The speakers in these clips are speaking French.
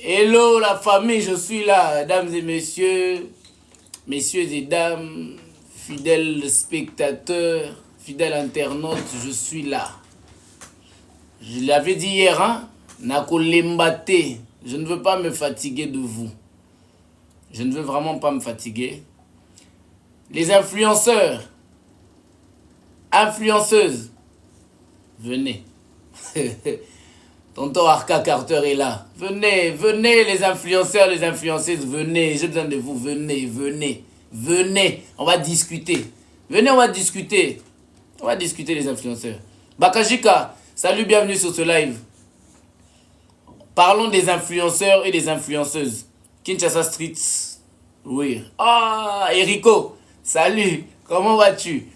Hello la famille, je suis là, mesdames et messieurs, messieurs et dames, fidèles spectateurs, fidèles internautes, je suis là. Je l'avais dit hier, hein, Nakolembate, je ne veux pas me fatiguer de vous. Je ne veux vraiment pas me fatiguer. Les influenceurs, influenceuses, venez. Tonton Arca Carter est là. Venez, venez les influenceurs, les influenceuses, venez. J'ai besoin de vous, venez, venez. Venez, on va discuter. Venez, on va discuter. On va discuter les influenceurs. Bakajika, salut, bienvenue sur ce live. Parlons des influenceurs et des influenceuses. Kinshasa Street, oui. Ah, Erico, salut, comment vas-tu?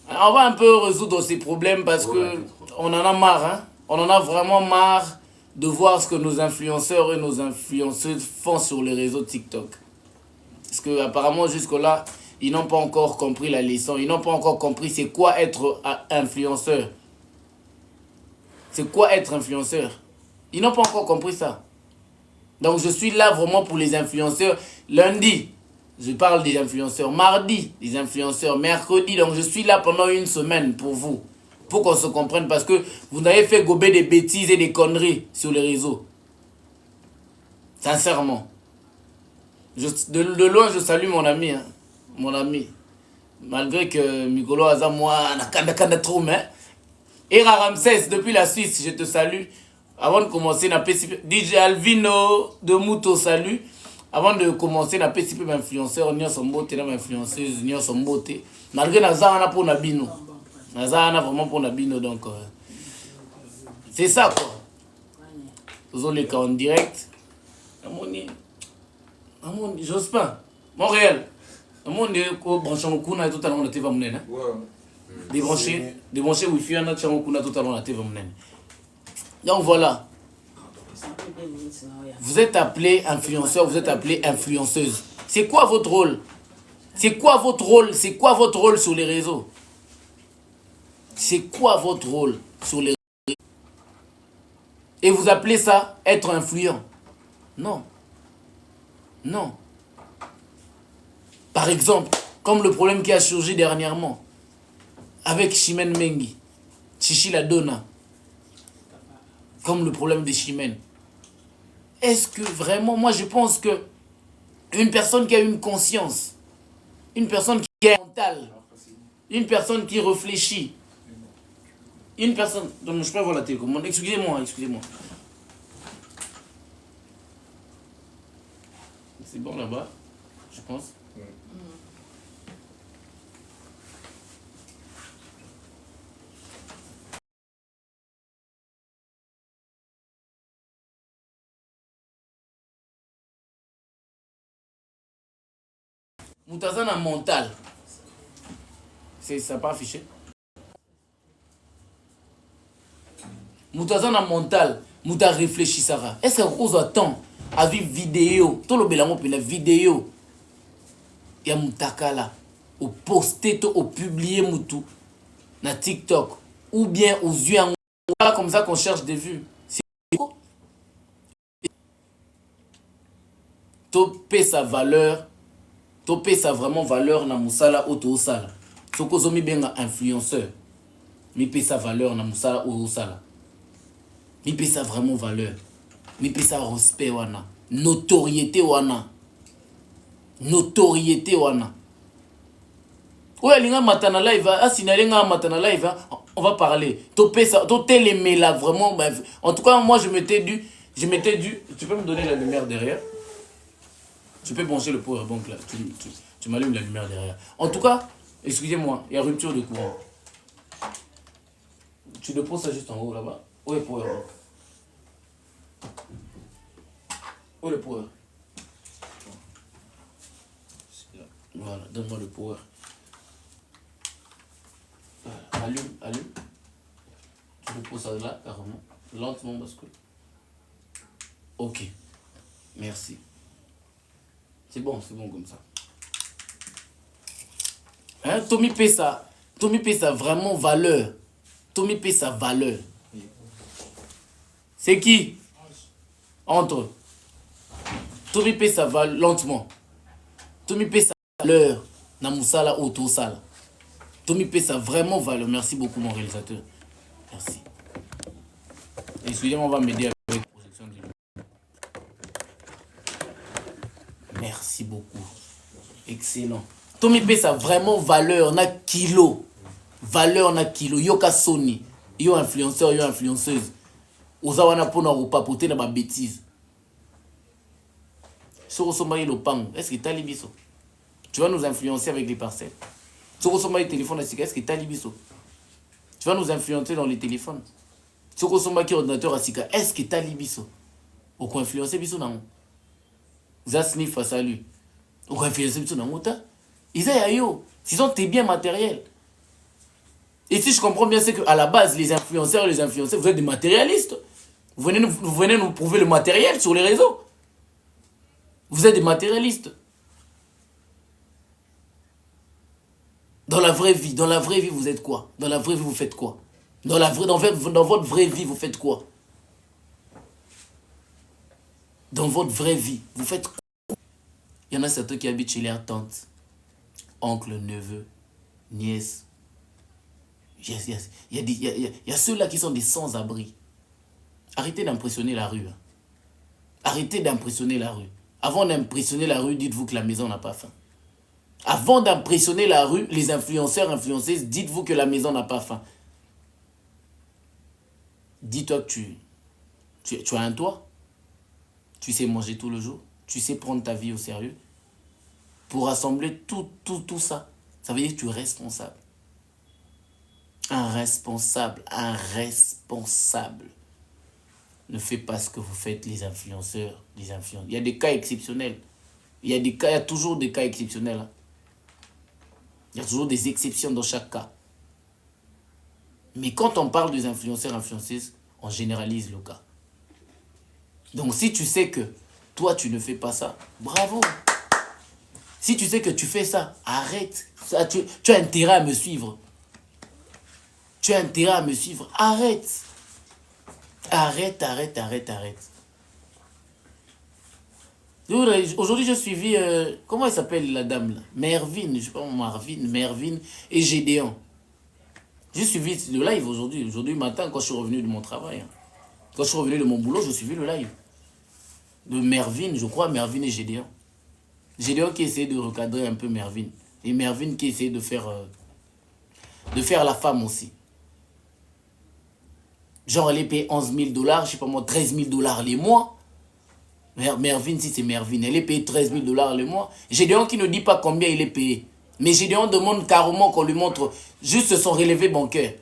On va un peu résoudre ces problèmes parce que on en a marre, hein. On en a vraiment marre de voir ce que nos influenceurs et nos influenceuses font sur les réseaux TikTok. Parce que apparemment jusque-là, ils n'ont pas encore compris la leçon. Ils n'ont pas encore compris c'est quoi être influenceur. C'est quoi être influenceur. Ils n'ont pas encore compris ça. Donc je suis là vraiment pour les influenceurs. Lundi, je parle des influenceurs. Mardi, des influenceurs. Mercredi, donc je suis là pendant une semaine pour vous. Pour qu'on se comprenne, parce que vous avez fait gober des bêtises et des conneries sur les réseaux. Sincèrement. De loin, je salue mon ami. Hein. Mon ami. Malgré que Mikolo Aza, moi, nakanda trop, mais. Et Ramsès, depuis la Suisse, je te salue. Avant de commencer, DJ Alvino de Mouto, salut. Avant de commencer, na PCP influenceur, n'y a son beauté, na influenceuse, n'y a son beauté. Malgré Naza, on a pour Nabino. Naza, on a vraiment pour Nabino, donc. C'est ça, quoi. Vous avez les cas en direct. J'ose pas. Montréal. On est branché en kuna tout à l'heure, on a été vamené. Débranché Wi-Fi, on a été en kuna tout à l'heure, on a été vamené. Donc voilà. Vous êtes appelé influenceur, vous êtes appelé influenceuse. C'est quoi votre rôle? C'est quoi votre rôle? C'est quoi votre rôle sur les réseaux? C'est quoi votre rôle sur les réseaux? Et vous appelez ça être influent? Non. Non. Par exemple, comme le problème qui a surgi dernièrement avec Chimène Mengi, Chichi la Donna, comme le problème de Chimène. Est-ce que vraiment, moi je pense que une personne qui a une conscience, une personne qui est mentale, une personne qui réfléchit, une personne... Donc je peux avoir la télécommande. Excusez-moi, excusez-moi. C'est bon là-bas, je pense. Moutazana mental. Ça pas affiché. Moutazana mental. Mouta réfléchi Sarah. Est-ce que vous attend à vivre vidéo? Tout le bélango puis la vidéo. Il y a Moutakala. Au poster, au publier Moutou. Na TikTok. Ou bien aux yeux en comme ça qu'on cherche des vues. C'est topé sa valeur. Topé sa vraiment valeur na musala auto sala. Soko zomi benga influenceur. Mi pe sa valeur na musala auto sala. Mi pe sa vraiment valeur. Mi pe sa respect wana. Notoriété wana. Notoriété wana. Oya linga matana live, asinalenga matana live, on va parler. Topé ça, topé les là vraiment. En tout cas, moi je m'étais dû. Tu peux me donner la lumière derrière? Tu peux brancher le powerbank là. Tu m'allumes la lumière derrière. En tout cas, excusez-moi, il y a rupture de courant. Tu le poses ça juste en haut là-bas. Où est le powerbank? Où est le power? Voilà, donne-moi le power. Allume. Tu le poses ça là, carrément. Lentement parce que... Ok. Merci. C'est bon comme ça. Hein, Tommy Pessa vraiment valeur. Tommy Pessa valeur. C'est qui? Entre Tout mi ça va lentement. Tout mi ça valeur. Na musala auto sala. Tout mi ça vraiment valeur. Merci beaucoup mon réalisateur. Merci. Excusez-moi, on va m'aider avec la projection du... Merci beaucoup. Excellent. Tout mi ça vraiment valeur na kilo. Valeur na kilo. Yoka Sony. Yo influenceur, yo influenceuse. Ozawana pona repapoter na ba bêtise. Est-ce que tu as libiso? Tu vas nous influencer avec les parcelles. Tu consommes les téléphones, est-ce que tu as libiso? Tu vas nous influencer dans les téléphones. Tu consommes les ordinateurs, est-ce que tu as libiso? Ou qu'on influencer biso non? Zasni face à lui. Ou qu'on influencer biso non? Ils ont yo. Sinon t'es bien matériel. Et si je comprends bien, c'est qu'à la base, les influenceurs, vous êtes des matérialistes. Vous venez nous prouver le matériel sur les réseaux. Vous êtes des matérialistes. Dans la vraie vie, vous êtes quoi? Dans la vraie vie, vous faites quoi? Dans votre vraie vie, vous faites quoi? Dans votre vraie vie, vous faites quoi? Il y en a certains qui habitent chez leurs tantes, oncles, neveux, nièces. Il y a ceux-là qui sont des sans-abri. Arrêtez d'impressionner la rue. Hein. Arrêtez d'impressionner la rue. Avant d'impressionner la rue, dites-vous que la maison n'a pas faim. Avant d'impressionner la rue, les influenceurs, influenceuses, dites-vous que la maison n'a pas faim. Dis-toi que tu as un toit. Tu sais manger tout le jour. Tu sais prendre ta vie au sérieux. Pour rassembler tout ça, ça veut dire que tu es responsable. Un responsable. Ne faites pas ce que vous faites, les influenceurs, les influenceurs. Il y a des cas exceptionnels. Il y a toujours des cas exceptionnels. Hein. Il y a toujours des exceptions dans chaque cas. Mais quand on parle des influenceurs, influenceuses, on généralise le cas. Donc si tu sais que toi, tu ne fais pas ça, bravo. Si tu sais que tu fais ça, arrête. Ça, tu as intérêt à me suivre. Tu as intérêt à me suivre. Arrête. Arrête. Aujourd'hui, j'ai suivi... comment elle s'appelle la dame là? Mervyn, je sais pas, Mervyn et Gédéon. J'ai suivi le live aujourd'hui. Aujourd'hui matin, quand je suis revenu de mon travail. Hein. Quand je suis revenu de mon boulot, j'ai suivi le live. De Mervyn, je crois, Mervyn et Gédéon. Gédéon qui essayait de recadrer un peu Mervyn. Et Mervyn qui essayait de faire la femme aussi. Genre, elle est payée 11 000 $, je sais pas moi, 13 000 $ les mois. Mervyn, si c'est Mervyn, elle est payée 13 000 $ le mois. Gédéon qui ne dit pas combien il est payé. Mais Gédéon demande carrément qu'on lui montre juste son relevé bancaire.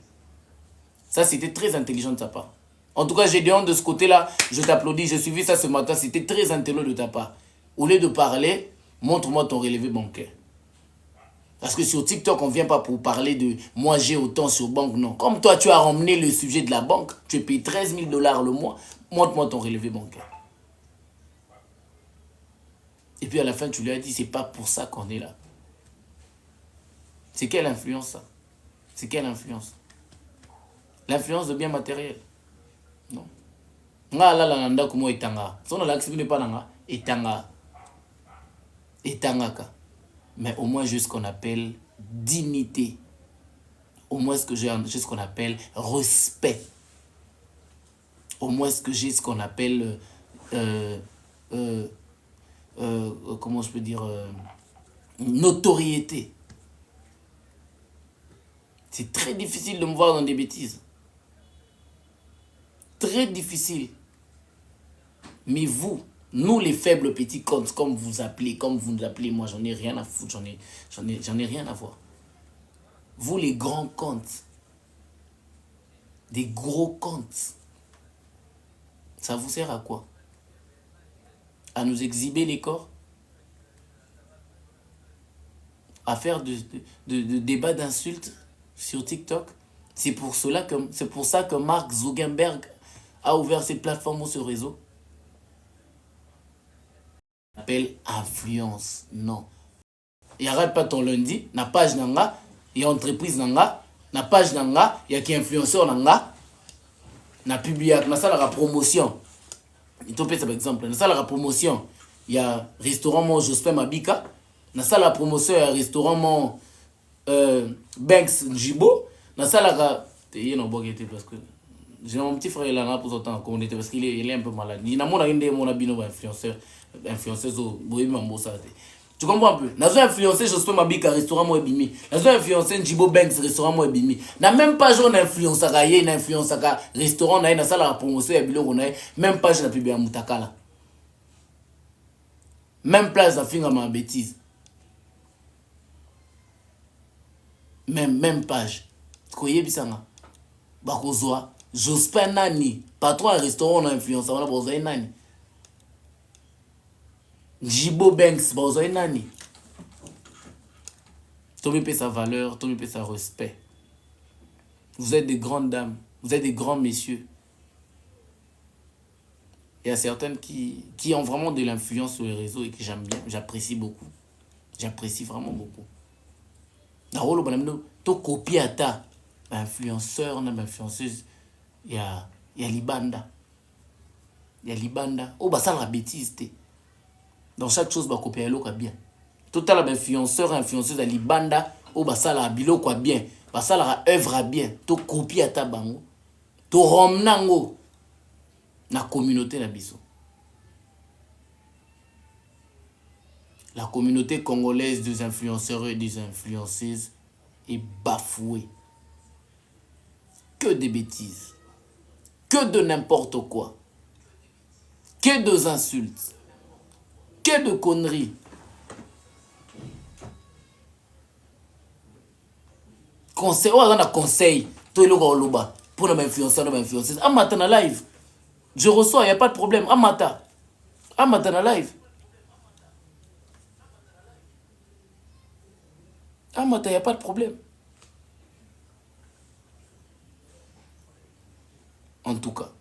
Ça, c'était très intelligent de sa part. En tout cas, Gédéon, de ce côté-là, je t'applaudis. J'ai suivi ça ce matin. C'était très intelligent de ta part. Au lieu de parler, montre-moi ton relevé bancaire. Parce que sur TikTok, on ne vient pas pour parler de « moi, j'ai autant sur banque ». Non. Comme toi, tu as ramené le sujet de la banque, tu es payé 13 000 $ le mois, montre-moi ton relevé bancaire. Et puis à la fin, tu lui as dit « c'est pas pour ça qu'on est là ». C'est quelle influence ça? C'est quelle influence? L'influence de biens matériels. Non. Nga la nanda kumo etanga. Sono la n'est pas nanga etanga. Etanga. Mais au moins juste ce qu'on appelle dignité. Au moins ce que j'ai ce qu'on appelle respect. Au moins ce que j'ai ce qu'on appelle comment je peux dire notoriété. C'est très difficile de me voir dans des bêtises. Très difficile. Mais vous, nous les faibles petits comptes, comme vous nous appelez, moi j'en ai rien à foutre, j'en ai rien à voir. Vous les grands comptes, des gros comptes, ça vous sert à quoi? À nous exhiber les corps? À faire de débats d'insultes sur TikTok? C'est pour ça que Mark Zuckerberg a ouvert ses plateformes sur ce réseau. Appelle influence. Non. Il n'y a pas ton lundi, na page nanga, il y a entreprise nanga, na page nanga, il y a qui influenceur nanga, na publié, na ça la promotion. Il te par exemple, na ça la promotion. il y a restaurant mon Jospin Mabika. Dans ça, la promotion, il y a restaurant mon Banks Njibo. Dans ça, la parce que j'ai mon petit frère là pour autant en communauté parce qu'il est un peu malade. Il y a mon abino influenceuse au Mambosa. Tu comprends un peu? Dans un influencé Jospin Mabika restaurant moi Bimi. Dans un influencé Njibo Banks restaurant moi Bimi. Dans même page on influence à une influence à restaurant dans ça la promotion et bilo on a même page na publié à Mutakala. Même place à finir ma bêtise. Même page. Koye bisanga. Bakozwa Jospin nani patron à restaurant on a influence on a besoin nani. Jibo Banks besoin nani. Tommy paie sa valeur, Tommy paie sa respect. Vous êtes des grandes dames, vous êtes des grands messieurs. Il y a certaines qui ont vraiment de l'influence sur les réseaux et que j'aime bien, j'apprécie beaucoup. J'apprécie vraiment beaucoup. Narolo banamino to copier à ta influenceur, influenceuse, il y a Libanda. Il y a Libanda. Oh bah ça la bêtise té. Dans chaque chose bah copier l'autre bien. Total influenceur, influenceuse à Libanda, oh bah ça la bilo quoi bien. Bah ça la œuvre à bien. To copier à ta bango. To romnango. La communauté na biso. La communauté congolaise des influenceurs et des influenceuses est bafouée. Que des bêtises. Que de n'importe quoi. Que de insultes. Que de conneries. Conseil, on a conseil. Tout le monde pour nos influenceurs, nos influenceuses. Amata na live. Je reçois, il n'y a pas de problème. Amata. Amata na live. Amata, il n'y a pas de problème. En tout cas.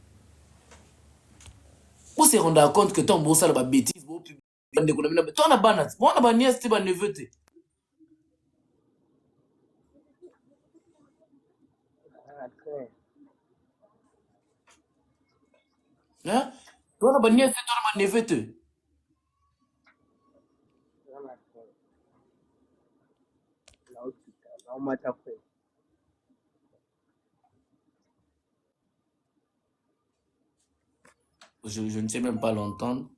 Vous se rendre compte que ton beau sale ba bêtise, beau public. Toi, on a banat. Moi, on a nièce, tu vas neveu. Hein? Toi, on a nièce, tu vas neveu. Je ne sais même pas l'entendre.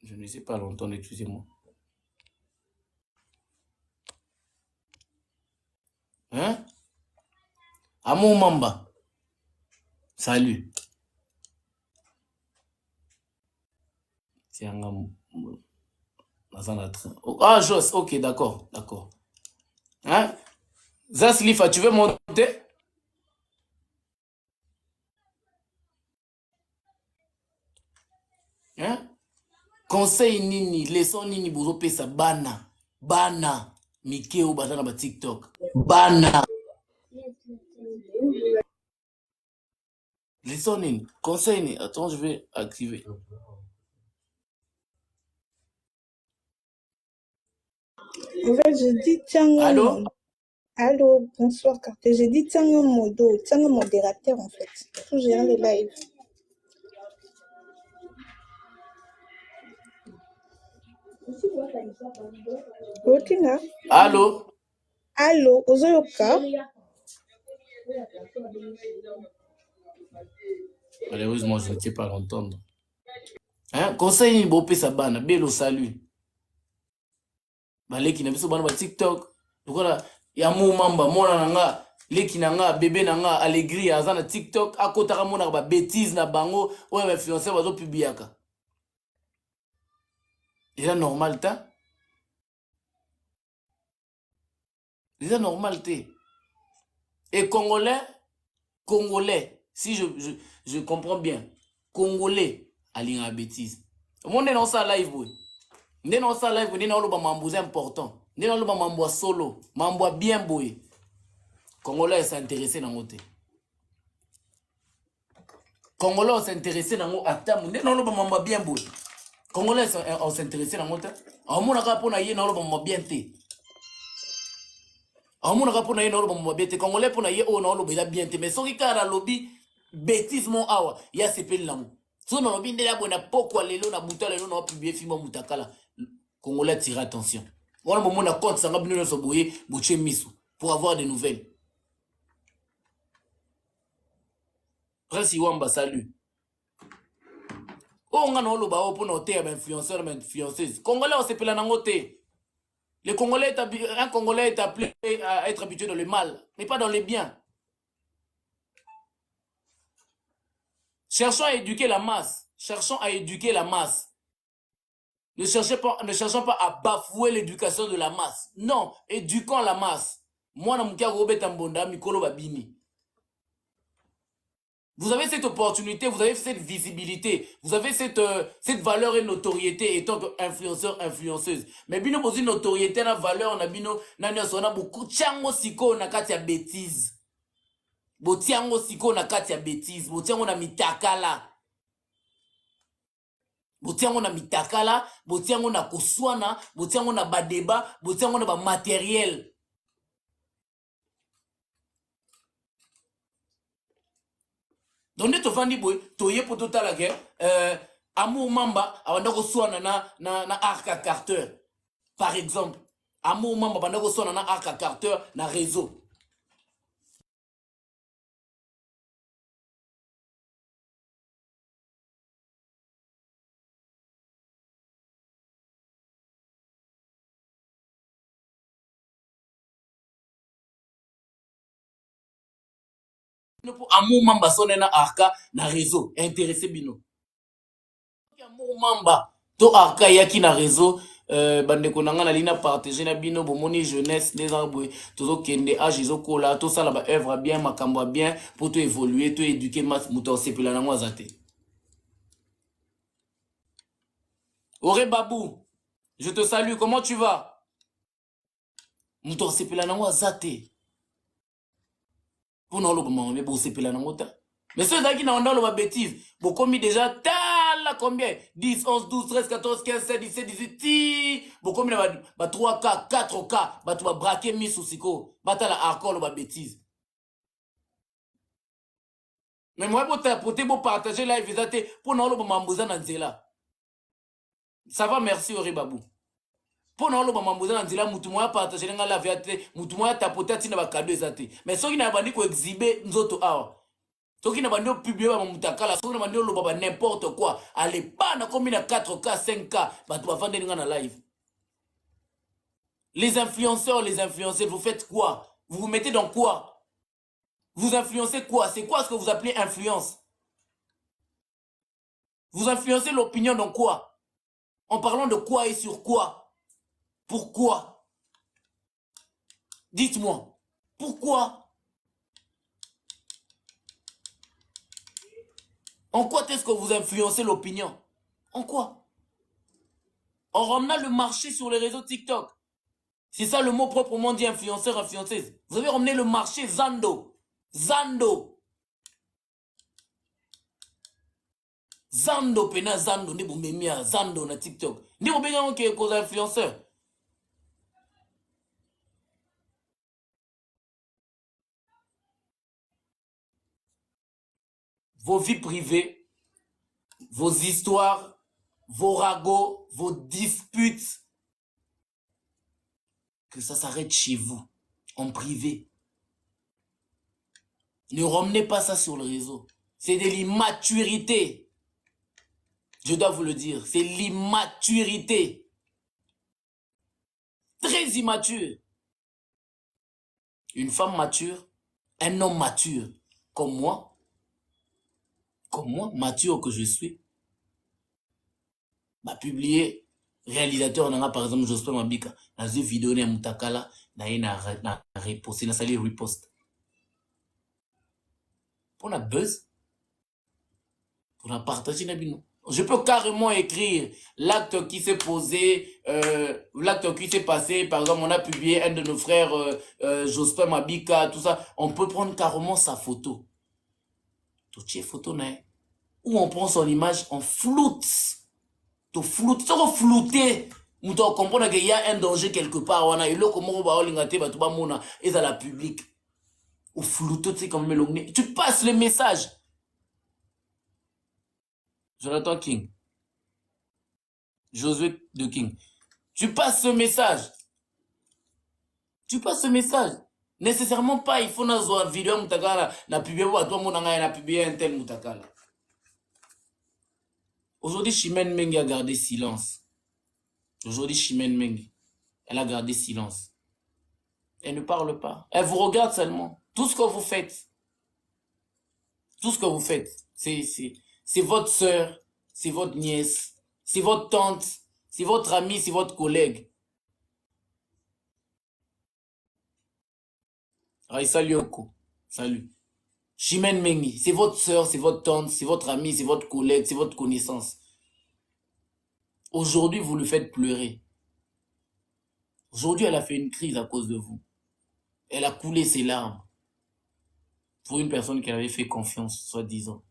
Je ne sais pas l'entendre, excusez-moi. Hein? Amon Mamba. Salut. C'est un ah, Jos, ok, d'accord, d'accord. Hein? Zaslifa, tu veux monter? Hein? Conseil nini, leçon nini, bozo pesa bana. Bana. Mikeo batana ba TikTok. Bana. Leçon nini. Conseil nini. Attends, je vais activer. En fait, j'ai dit tiens. Allô? Allô, bonsoir Carter. J'ai dit tiens un modérateur en fait. Pour gérer le live. Ok, là. Allô? Allô, Ozoyoka. Malheureusement, je ne sais pas l'entendre. Hein? Conseil nini bo pesa bana. Belo salut. Baleki na biso bana ba TikTok. Lokola ya mo mamba mona nanga leki nanga bébé nanga alegri azana TikTok akotaka mona ba bêtise na bango oyo ba influencer bazo publiaka. C'est normal ta? C'est normal te. Et Congolais, si je comprends bien, Congolais alinga bêtise. Mon est dans ça live boy. N'est dans ça live, n'est dans le mambo important. N'est dans le mambo solo, mambo bien boy. Congolais s'intéressé dans moté. Congolais s'intéressé dans mo atam, n'est dans le mambo bien boy. Congolais s'intéressé dans moté. En mon rapport na yé dans le mambo bien té. En mon rapport na yé dans le mambo bien té. Congolais pour na yé oh non le bien té. Mais so qui kara lobby bêtise mon awa ya sepeli nango so na lobi ndela bona pokwa lelo na buta lelo na publier film mutakala Congolais tire attention wana bomona compte sanga bino nyonso boye botie miso pour avoir des nouvelles. Prince Iwamba, salut. On a oloba pour noter un influenceur, une influenceuse. Congolais, on s'appelle en côté. Le Congolais un Congolais est appelé à être habitué dans le mal, mais pas dans le bien. Cherchons à éduquer la masse. Cherchons à éduquer la masse. Ne cherchons pas à bafouer l'éducation de la masse. Non, éduquons la masse. Moi, je suis Robert Mbonda, Mikolo Babini. Vous avez cette opportunité, vous avez cette visibilité, vous avez cette valeur et notoriété étant qu'influenceur, influenceuse. Mais bino bozi notoriété na valeur na bino na nyosona beaucoup tiango siko na kati ya bêtise. Bo tiango siko na kati ya bêtise, bo tiango na mitakala. Bo tiango na mitakala, bo tiango na koswana, bo tiango na badeba, bo tiango na ba matériel. Donc, tu fais des pour tout à l'heure. Amour Mamba, avant de soit na Arca Carter. Par exemple, Amour Mamba, avant de soit na Arca Carter, na réseau. Pour Amour Mamba, sonne na Arca, na réseau. Intéressé bino. Amour Mamba, to Arca yaki na réseau. Bande konanga na lina partager na bino bomoni jeunesse des arbres tozo kende âge izokola to sala ba œuvre bien makambo bien pour to évoluer to éduquer mas muto sepela na ngwa zate. Ore Babou, je te salue, comment tu vas? Muto sepela na ngwa zate. Pour non le moment mais bo sepela na ngota. Mais ceux qui n'ont pas de bêtises, vous commis déjà tal combien 10, 11, 12, 13, 14, 15, 16, 17, 18, vous commis 3K, 4K, vous va braquer mis sous siko, vous la hardcore de bêtises. Mais moi, pour partager la visite, pour non le mambouzan nanzela. Ça va, merci Oribabou. Pour non le mambouzan nanzela, moutumoya partager la viate, moutumoya tapoter tina ba cadeau ezate. Mais ceux qui n'ont pas dit qu'on exhiber nzoto awa. Ceux qui n'ont pas publié mutakala, ceux qui n'ont pas dit n'importe quoi, allez pas na combien de 4K, 5K, bah tu vas vendre dans live. Les influenceurs, vous faites quoi? Vous vous mettez dans quoi? Vous influencez quoi? C'est quoi ce que vous appelez influence? Vous influencez l'opinion dans quoi? En parlant de quoi et sur quoi? Pourquoi? Dites-moi, pourquoi? En quoi est-ce que vous influencez l'opinion? En quoi? En ramenant le marché sur les réseaux TikTok. C'est ça le mot proprement dit influenceur, influenceuse. Vous avez ramené le marché Zando. Zando. Zando pena Zando. Ni boumemia Zando na TikTok. Ni boumemia qui est cause influenceur. Vos vies privées, vos histoires, vos ragots, vos disputes, que ça s'arrête chez vous, en privé. Ne ramenez pas ça sur le réseau. C'est de l'immaturité. Je dois vous le dire, c'est l'immaturité. Très immature. Une femme mature, un homme mature, comme moi, mature que je suis, m'a publié réalisateur on a par exemple Jospin Mabika dans une vidéo de Mutakala na reposté na sali repost pour la buzz pour la partager na bino. Je peux carrément écrire l'acte qui s'est posé, l'acte qui s'est passé. Par exemple, on a publié un de nos frères, Jospin Mabika, tout ça. On peut prendre carrément sa photo. Toutes les photos, où on prend son image, on floute. Tu floutes. Si on flouté, on comprend qu'il y a un danger quelque part. On a eu l'eau, comment on va l'ingate, bah, tu vas et dans la public. Ou floute, tu sais, comme tu passes le message. Jonathan King. Josué de King. Tu passes ce message. Tu passes ce message. Nécessairement pas, il faut une vidéo mutakala na publier ou toi mon na publier un tel mutakala. Aujourd'hui, Chimène Mengi a gardé silence. Aujourd'hui, Chimène Mengi, elle a gardé silence. Elle ne parle pas. Elle vous regarde seulement. Tout ce que vous faites, c'est votre soeur, c'est votre nièce, c'est votre tante, c'est votre ami, c'est votre collègue. Raissa Lyoko, salut. Chimène Mengi, c'est votre soeur, c'est votre tante, c'est votre ami, c'est votre collègue, c'est votre connaissance. Aujourd'hui, vous le faites pleurer. Aujourd'hui, elle a fait une crise à cause de vous. Elle a coulé ses larmes pour une personne qui avait fait confiance, soi-disant,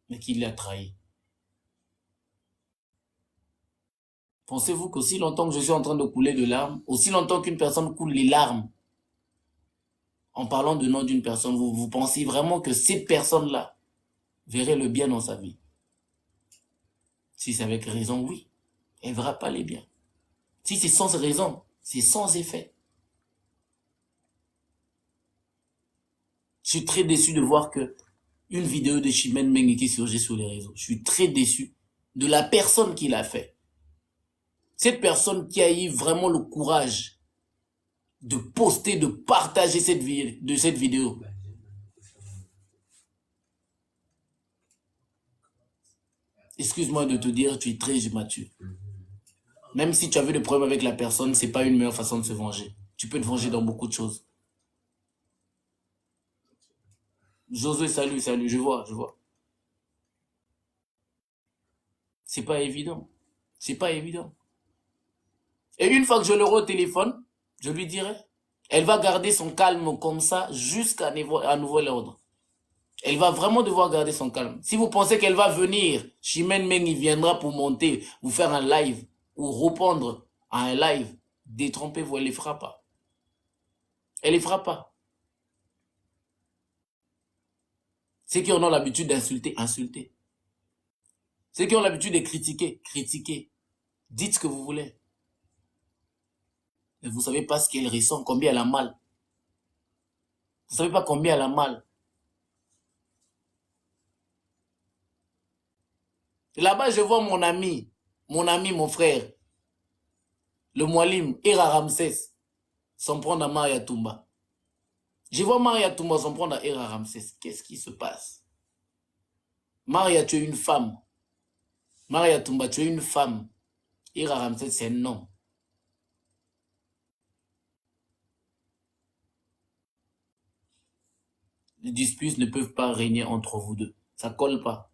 mais qui l'a trahi. Pensez-vous qu'aussi longtemps que je suis en train de couler de larmes, aussi longtemps qu'une personne coule les larmes, en parlant du nom d'une personne, vous pensez vraiment que cette personne-là verrait le bien dans sa vie? Si c'est avec raison, oui, elle verra pas les biens. Si c'est sans raison, c'est sans effet. Je suis très déçu de voir que une vidéo de Chimène Mengi qui surgit sur les réseaux. Je suis très déçu de la personne qui l'a fait. Cette personne qui a eu vraiment le courage de poster, de partager cette vidéo. Excuse-moi de te dire, tu es très immature. Même si tu avais des problèmes avec la personne, c'est pas une meilleure façon de se venger. Tu peux te venger dans beaucoup de choses. Josué, salut, je vois. C'est pas évident. C'est pas évident. Et une fois que je l'aurai au téléphone, je lui dirai, elle va garder son calme comme ça jusqu'à nouvel ordre. Elle va vraiment devoir garder son calme. Si vous pensez qu'elle va venir, Chimène Mengi viendra pour monter, vous faire un live, ou répondre à un live, détrompez-vous, elle ne les fera pas. Elle ne les fera pas. Ceux qui ont l'habitude d'insulter, insultez. Ceux qui ont l'habitude de critiquer, critiquez. Dites ce que vous voulez. Mais vous ne savez pas ce qu'elle ressent, combien elle a mal. Vous ne savez pas combien elle a mal. Là-bas, je vois mon ami, mon frère, le Moualim, Ira Ramsès, s'en prendre à Maria Toumba. Je vois Maria Toumba s'en prendre à Ira Ramsès. Qu'est-ce qui se passe? Maria, tu es une femme. Maria Toumba, tu es une femme. Ira Ramsès, c'est un homme. Les disputes ne peuvent pas régner entre vous deux. Ça colle pas.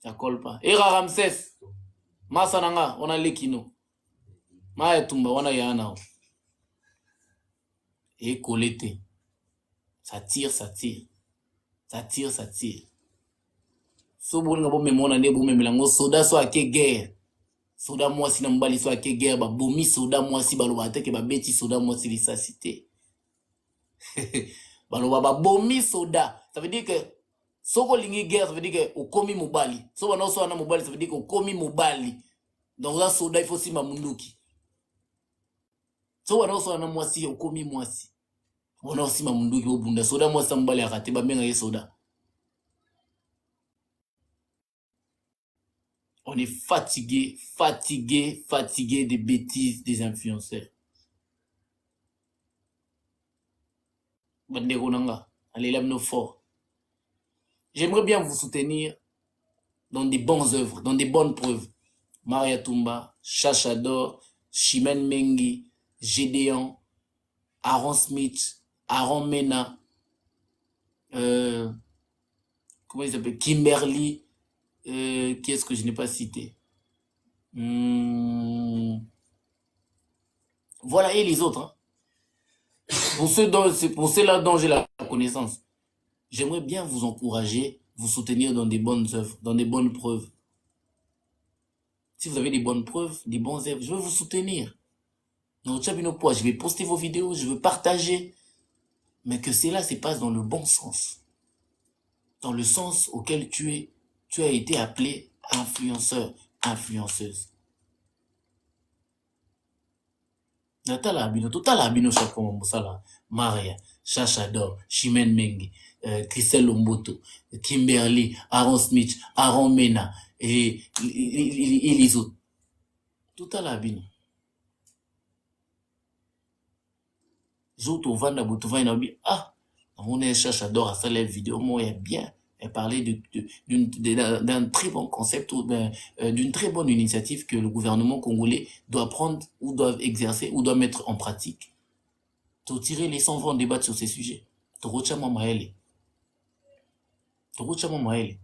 Ça colle pas. Ira Ramsès, Masananga, on a l'équino. Maria Toumba, on a yana. Et colleté. Ça tire. Ça tire. So bolinga bo memona ne bo memelango soda so ake guerre. Soda mwasi na mbali so ake guerre ba bomi soda mwasi baloba te ke ba beti soda mwasi lisasité. Baloba ba bomi soda. Ça veut dire que soko lingi guerre, ça veut dire que okomi mobali. So bana so ana mobali, ça veut dire que okomi mobali. Donc là soda il faut si mamunduki. So bana so ana mwasi okomi mwasi. Wana si mamunduki obunda soda mwasi mbali akate ba menga ye soda. On est fatigué des bêtises des influenceurs. J'aimerais bien vous soutenir dans des bonnes œuvres, dans des bonnes preuves. Maria Toumba, Chachador, Chimène Mengi, Gédéon, Aaron Smith, Aaron Mena, comment il s'appelle, Kimberly, qui est-ce que je n'ai pas cité? Voilà, et les autres. Hein. Pour ceux-là dont j'ai la connaissance, j'aimerais bien vous encourager, vous soutenir dans des bonnes œuvres, dans des bonnes preuves. Si vous avez des bonnes preuves, des bonnes œuvres, je vais vous soutenir. Je vais poster vos vidéos, je vais partager. Mais que cela se passe dans le bon sens. dans le sens auquel tu as été appelé influenceur, influenceuse. Natala Abino, total Abino Chakon Moussala, Maria, Chacha Dor, Chimène Mengi, Christelle Lomboto, Kimberly, Aaron Smith, Aaron Mena, et les autres. Total Abino. Zoto Vanda Boutova Inabi, ah, on est Chacha Dor à faire les vidéos, moi, il y a bien. Elle parlait d'un très bon concept, d'une très bonne initiative que le gouvernement congolais doit prendre, ou doit exercer, ou doit mettre en pratique. Pour tirer les 100 vont débattre sur ces sujets. Torochama Maele. Torochama Maele.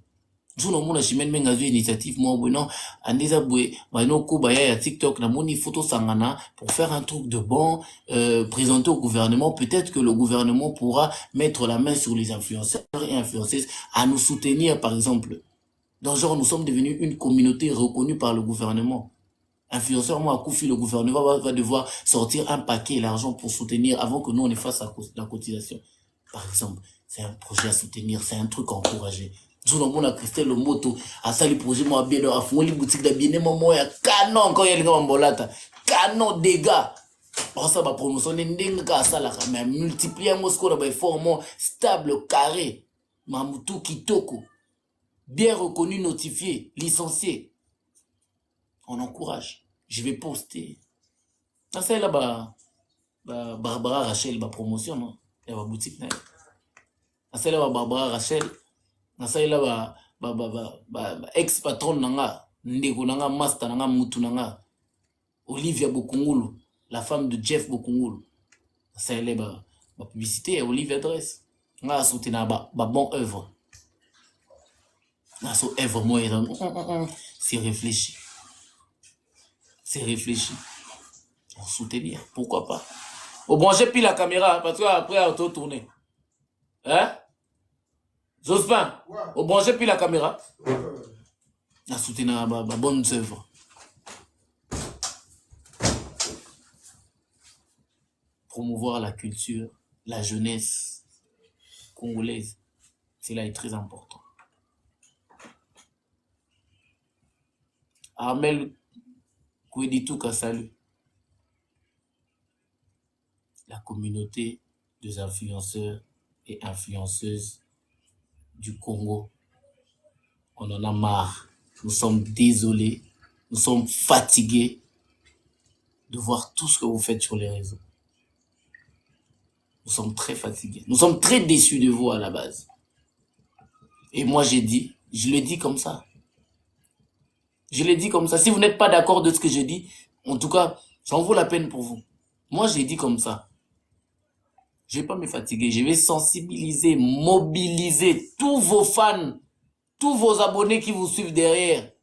Nous avons Chimène Menga initiative, moi, bon, Andeza Boué, Bano Kobaya ya TikTok, na moni photo sangana, pour faire un truc de bon, présenter au gouvernement. Peut-être que le gouvernement pourra mettre la main sur les influenceurs et influenceuses à nous soutenir, par exemple. Dans genre, nous sommes devenus une communauté reconnue par le gouvernement. Influenceur, moi, à Koufi, le gouvernement va devoir sortir un paquet l'argent pour soutenir avant que nous, on ait face à la cotisation. Par exemple, c'est un projet à soutenir, c'est un truc à encourager. Nous avons Christelle Lomoto, à ça, le projet, moi, bien, à fond, les boutiques d'habillé, moi, il y a canon, quand il y a les gars, bolata, canon, dégâts. Pour ça, ma promotion, mais multiplier mon score, format stable, carré, Mamoutou, Kitoko, bien reconnu, notifié, licencié. On encourage. Je vais poster. Ça, c'est là, Barbara Rachel, ma promotion, non? Il y a ma boutique, non? Ça, c'est là, Barbara Rachel. Ça, là, ex-patron, nanga, ndeko, nanga, master, nanga, mutu, nanga. Olivia Bokungulu, la femme de Jeff Bokungulu. Ça, là, ma publicité, Olivia Dress. On a soutenu ma bonne œuvre. So œuvre, moi, c'est réfléchi. C'est réfléchi. On soutenir, pourquoi pas. Au brancher puis la caméra, parce qu'après, on va tourner. Hein? Jospin, au brancher puis la caméra. On soutenir ma bonne œuvre. Promouvoir la culture, la jeunesse congolaise. Cela est très important. Armel Koueditouka, salut. La communauté des influenceurs et influenceuses du Congo, on en a marre. Nous sommes désolés, nous sommes fatigués de voir tout ce que vous faites sur les réseaux. Nous sommes très fatigués. Nous sommes très déçus de vous à la base. Et moi j'ai dit, je le dis comme ça. Je l'ai dit comme ça. Si vous n'êtes pas d'accord de ce que je dis, en tout cas, ça en vaut la peine pour vous. Moi, j'ai dit comme ça. Je ne vais pas me fatiguer. Je vais sensibiliser, mobiliser tous vos fans, tous vos abonnés qui vous suivent derrière.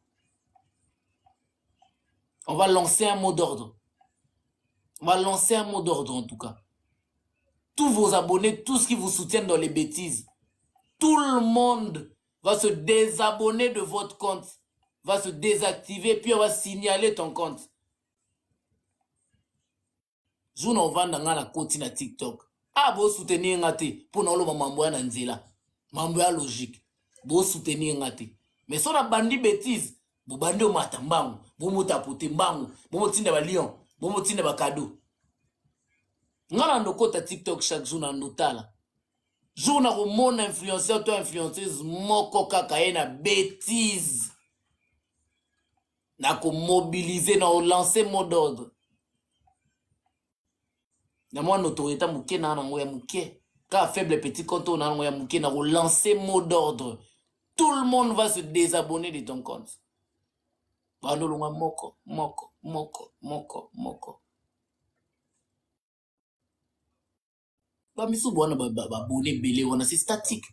On va lancer un mot d'ordre. On va lancer un mot d'ordre en tout cas. Tous vos abonnés, tous qui vous soutiennent dans les bêtises, tout le monde va se désabonner de votre compte. Va se désactiver, puis on va signaler ton compte. Jour on va dans la côte na TikTok. Ah, vous soutenir ngate pour nous le mambo ya nzela. Mambo ya logique. Vous soutenir ngate. Mais si on a bandi bêtise, vous bandi au matambango, vous motapote mbango, vous motinda ba lion, vous motinda ba cadeau. Ngala ndoko ta TikTok chaque jour na notala. Jour na mon influenceur, toi influenceuse moko kaka na bêtise. Na ko mobiliser, na ko lancer mot d'ordre. Na moi notoriété mouké na nango ya mouké. Ka faible petit compte na nango ya mouké na ko lancer mot d'ordre. Tout le monde va se désabonner de ton compte. Bando longa moko. Ba misu bwana ba abonné belé wana c'est statique.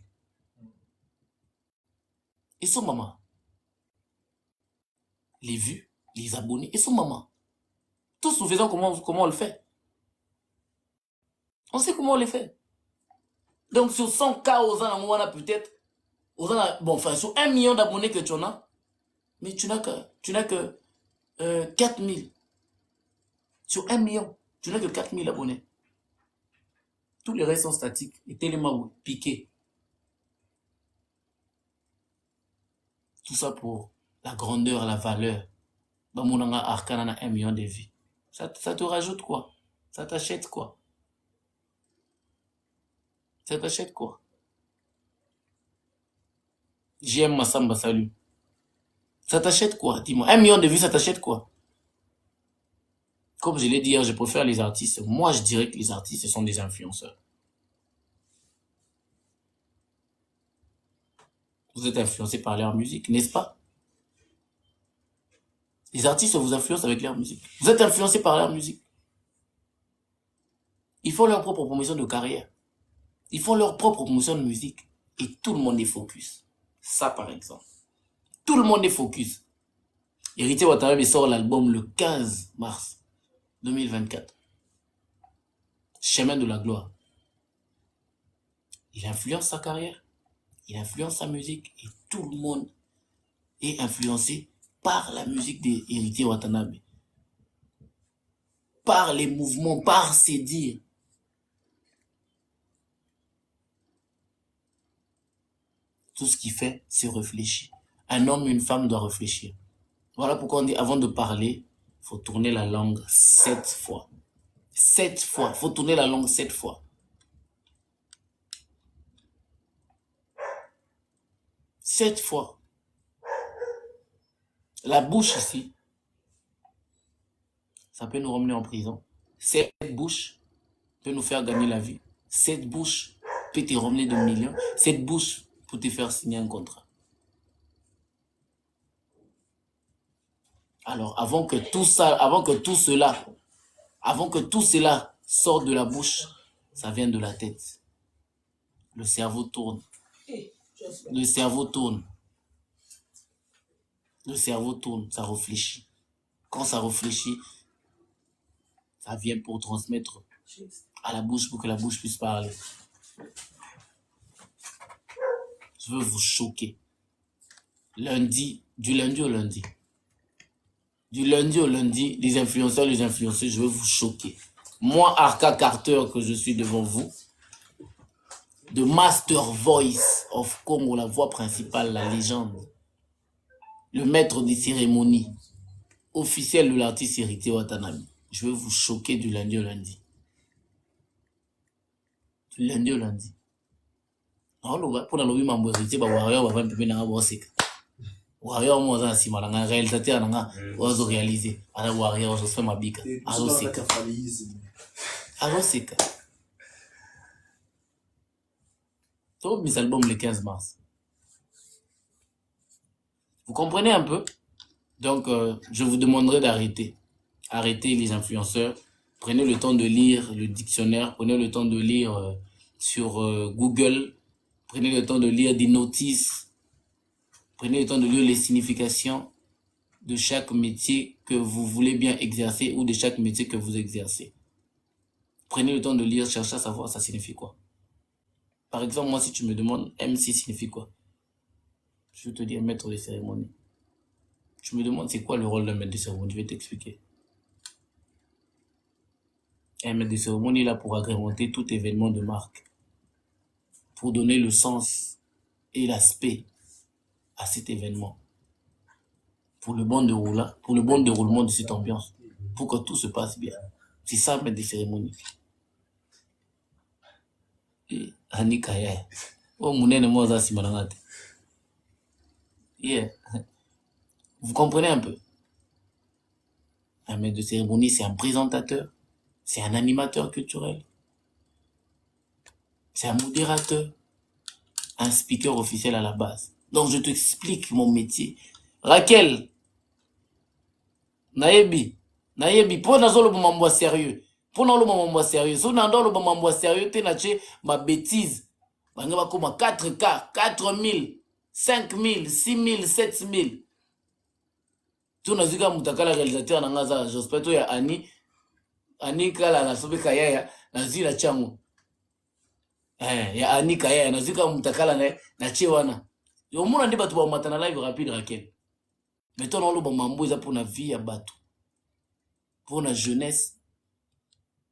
Et son maman. Les vues, les abonnés et son maman. Tous nous faisons comment on le fait. On sait comment on le fait. Donc sur 100 cas aux ans, peut-être, bon, enfin sur 1 million d'abonnés que tu en as, mais tu n'as que 4000. Sur 1 million, tu n'as que 4000 abonnés. Tous les restes sont statiques et tellement piqués. Tout ça pour la grandeur, la valeur. Bamonanga Arcana a 1 million de vues. Ça te rajoute quoi? Ça t'achète quoi? Ça t'achète quoi? JM Massamba, salut. Ça t'achète quoi? Dis-moi. 1 million de vues, ça t'achète quoi? Comme je l'ai dit hier, je préfère les artistes. Moi, je dirais que les artistes sont des influenceurs. Vous êtes influencé par leur musique, n'est-ce pas? Les artistes vous influencent avec leur musique. Vous êtes influencé par leur musique. Ils font leur propre promotion de carrière. Ils font leur propre promotion de musique. Et tout le monde est focus. Ça, par exemple. Tout le monde est focus. Héritier Watanabe sort l'album le 15 mars 2024. Chemin de la gloire. Il influence sa carrière. Il influence sa musique. Et tout le monde est influencé par la musique d'Héritier Watanabe. Par les mouvements, par ses dires. Tout ce qu'il fait, c'est réfléchir. Un homme, une femme doit réfléchir. Voilà pourquoi on dit, avant de parler, il faut tourner la langue 7 fois. 7 fois. Il faut tourner la langue 7 fois. 7 fois. La bouche ici, ça peut nous ramener en prison. 7 bouches peut nous faire gagner la vie. 7 bouches peut te ramener de millions. 7 bouches pour te faire signer un contrat. Alors, avant que tout cela sorte de la bouche, ça vient de la tête. Le cerveau tourne. Le cerveau tourne. Le cerveau tourne, ça réfléchit. Quand ça réfléchit, ça vient pour transmettre à la bouche pour que la bouche puisse parler. Je veux vous choquer. Du lundi au lundi. Du lundi au lundi, les influenceurs, les influenceuses, je veux vous choquer. Moi, Arca Carter, que je suis devant vous, de Master Voice of Congo, la voix principale, la légende, le maître des cérémonies, officiel de l'artiste Héritier Watanabe. Je veux vous choquer du lundi au lundi. Du lundi au lundi. Pour la lobby, mambo héritier, warrior, va même na bosika. Warrior, moi, ça, si malanga, réalisateur, nanga, ozo réaliser. Ala warrior, je fais ma bika. Azo sika. Azo sika. Tout mes albums le 15 mars. Vous comprenez un peu? Donc, je vous demanderai d'arrêter. Arrêtez les influenceurs. Prenez le temps de lire le dictionnaire. Prenez le temps de lire sur Google. Prenez le temps de lire des notices. Prenez le temps de lire les significations de chaque métier que vous voulez bien exercer ou de chaque métier que vous exercez. Prenez le temps de lire, chercher à savoir ça signifie quoi. Par exemple, moi, si tu me demandes MC signifie quoi, je vais te dire maître de cérémonie. Tu me demandes c'est quoi le rôle d'un maître de cérémonie, je vais t'expliquer. Un maître de cérémonie est là pour agrémenter tout événement de marque, pour donner le sens et l'aspect à cet événement, pour le bon déroulement de cette ambiance, pour que tout se passe bien. C'est ça, maître de cérémonie. Anika ya. Oh, mounene moza si malangate. Yeah. Vous comprenez un peu? Un maître de cérémonie, c'est un présentateur, c'est un animateur culturel, c'est un modérateur, un speaker officiel à la base. Donc, je t'explique mon métier. Raquel, naebi, pour nazo le mambo sérieux. Pour nous le mambo sérieux. Si on a le mambo sérieux, tu n'as ma bêtise. On va comme 4K, 4000, 5000, 6000, 7000. Tu n'as pas mutakala réalisateur na ngaza. J'espère que ya Ani kala na sobe kaya na zila changu. Ya Ani kaya na zika mutakala na chewana. Yo mona ndi batu ba matana live rapide Raquel. Mais toi, on a mambo pour la vie à bateau, pour la jeunesse,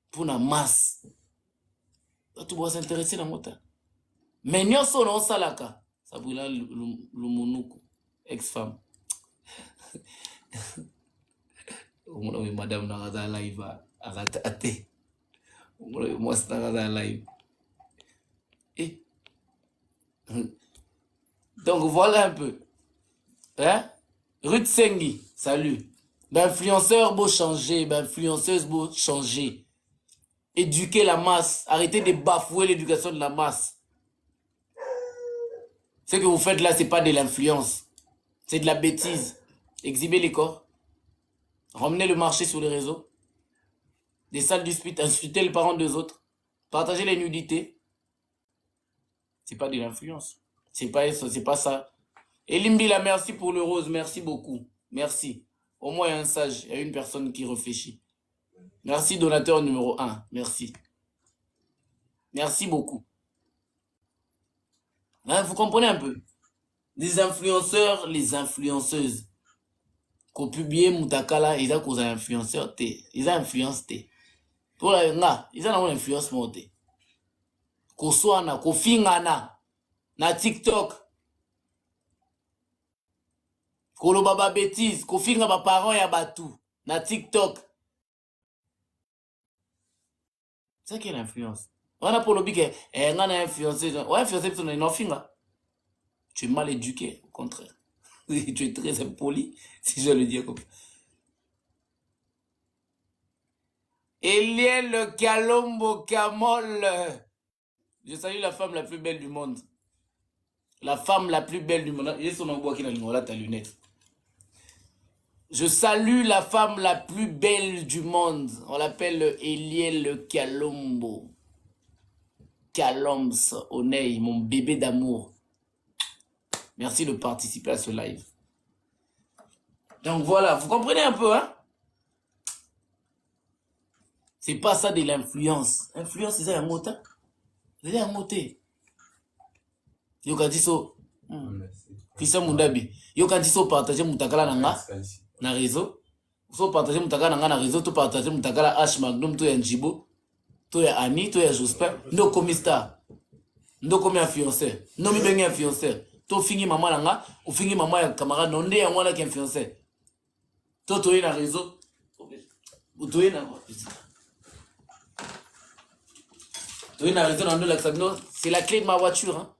pour la masse. Tu vas s'intéresser dans le mota. Mais nous sommes en salaka. Ça brûle le monuku. ex-femme. Madame Naraza live à raté. Moi, c'est Naraza live. Et donc voilà un peu. Hein? Ruth Sengi, salut. Influenceur beau changer, influenceuse beau changer. Éduquer la masse, arrêtez de bafouer l'éducation de la masse. Ce que vous faites là, c'est pas de l'influence. C'est de la bêtise. Exhiber les corps. Ramener le marché sur les réseaux. Des salles disputes, insulter les parents des autres. Partager les nudités. C'est pas de l'influence. C'est pas ça. Elimbila, merci pour le rose. Merci beaucoup. Merci. Au moins, il y a un sage. Il y a une personne qui réfléchit. Merci, donateur numéro 1. Merci. Merci beaucoup. Hein, vous comprenez un peu? Les influenceurs, les influenceuses. Qu'on publie Moutakala, ils ont influenceur, ils ont influence. Pour la ils ont influence monté. Qu'on soit na, qu'on fingana, na TikTok. Qu'on le baba bêtise, qu'on finga ba parents ya batou, na TikTok. C'est ça qui est l'influence. On a pour le bique, on a influencé, on a influencé, on a finga. Tu es mal éduqué, au contraire. Tu es très impoli, si je le dis comme ça. Eliel Kalombo Kamol. Je salue la femme la plus belle du monde. La femme la plus belle du monde. Il y a son embois qui n'a ta lunette. Je salue la femme la plus belle du monde. On l'appelle Eliel Kalombo. Kaloms, Onei, mon bébé d'amour. Merci de participer à ce live. Donc voilà, vous comprenez un peu, hein? C'est pas ça de l'influence. Influence, c'est ça un mot, hein? C'est un mot, yo quand dit so. Christian Mundabi. Yo quand dit so partager Moutakala nanga na réseau. So partager Moutakala nanga na réseau, to partager Moutakala H Magnum, to ya Njibo, to ya Annie, to ya Jospin. No comme star. No comme influenceur. No mi bengi influenceur. To fingi maman nanga, ou fingi maman ya camarade nonde ya mwana ki influenceur. To to na réseau. Ou to na c'est la clé de ma voiture. Hein.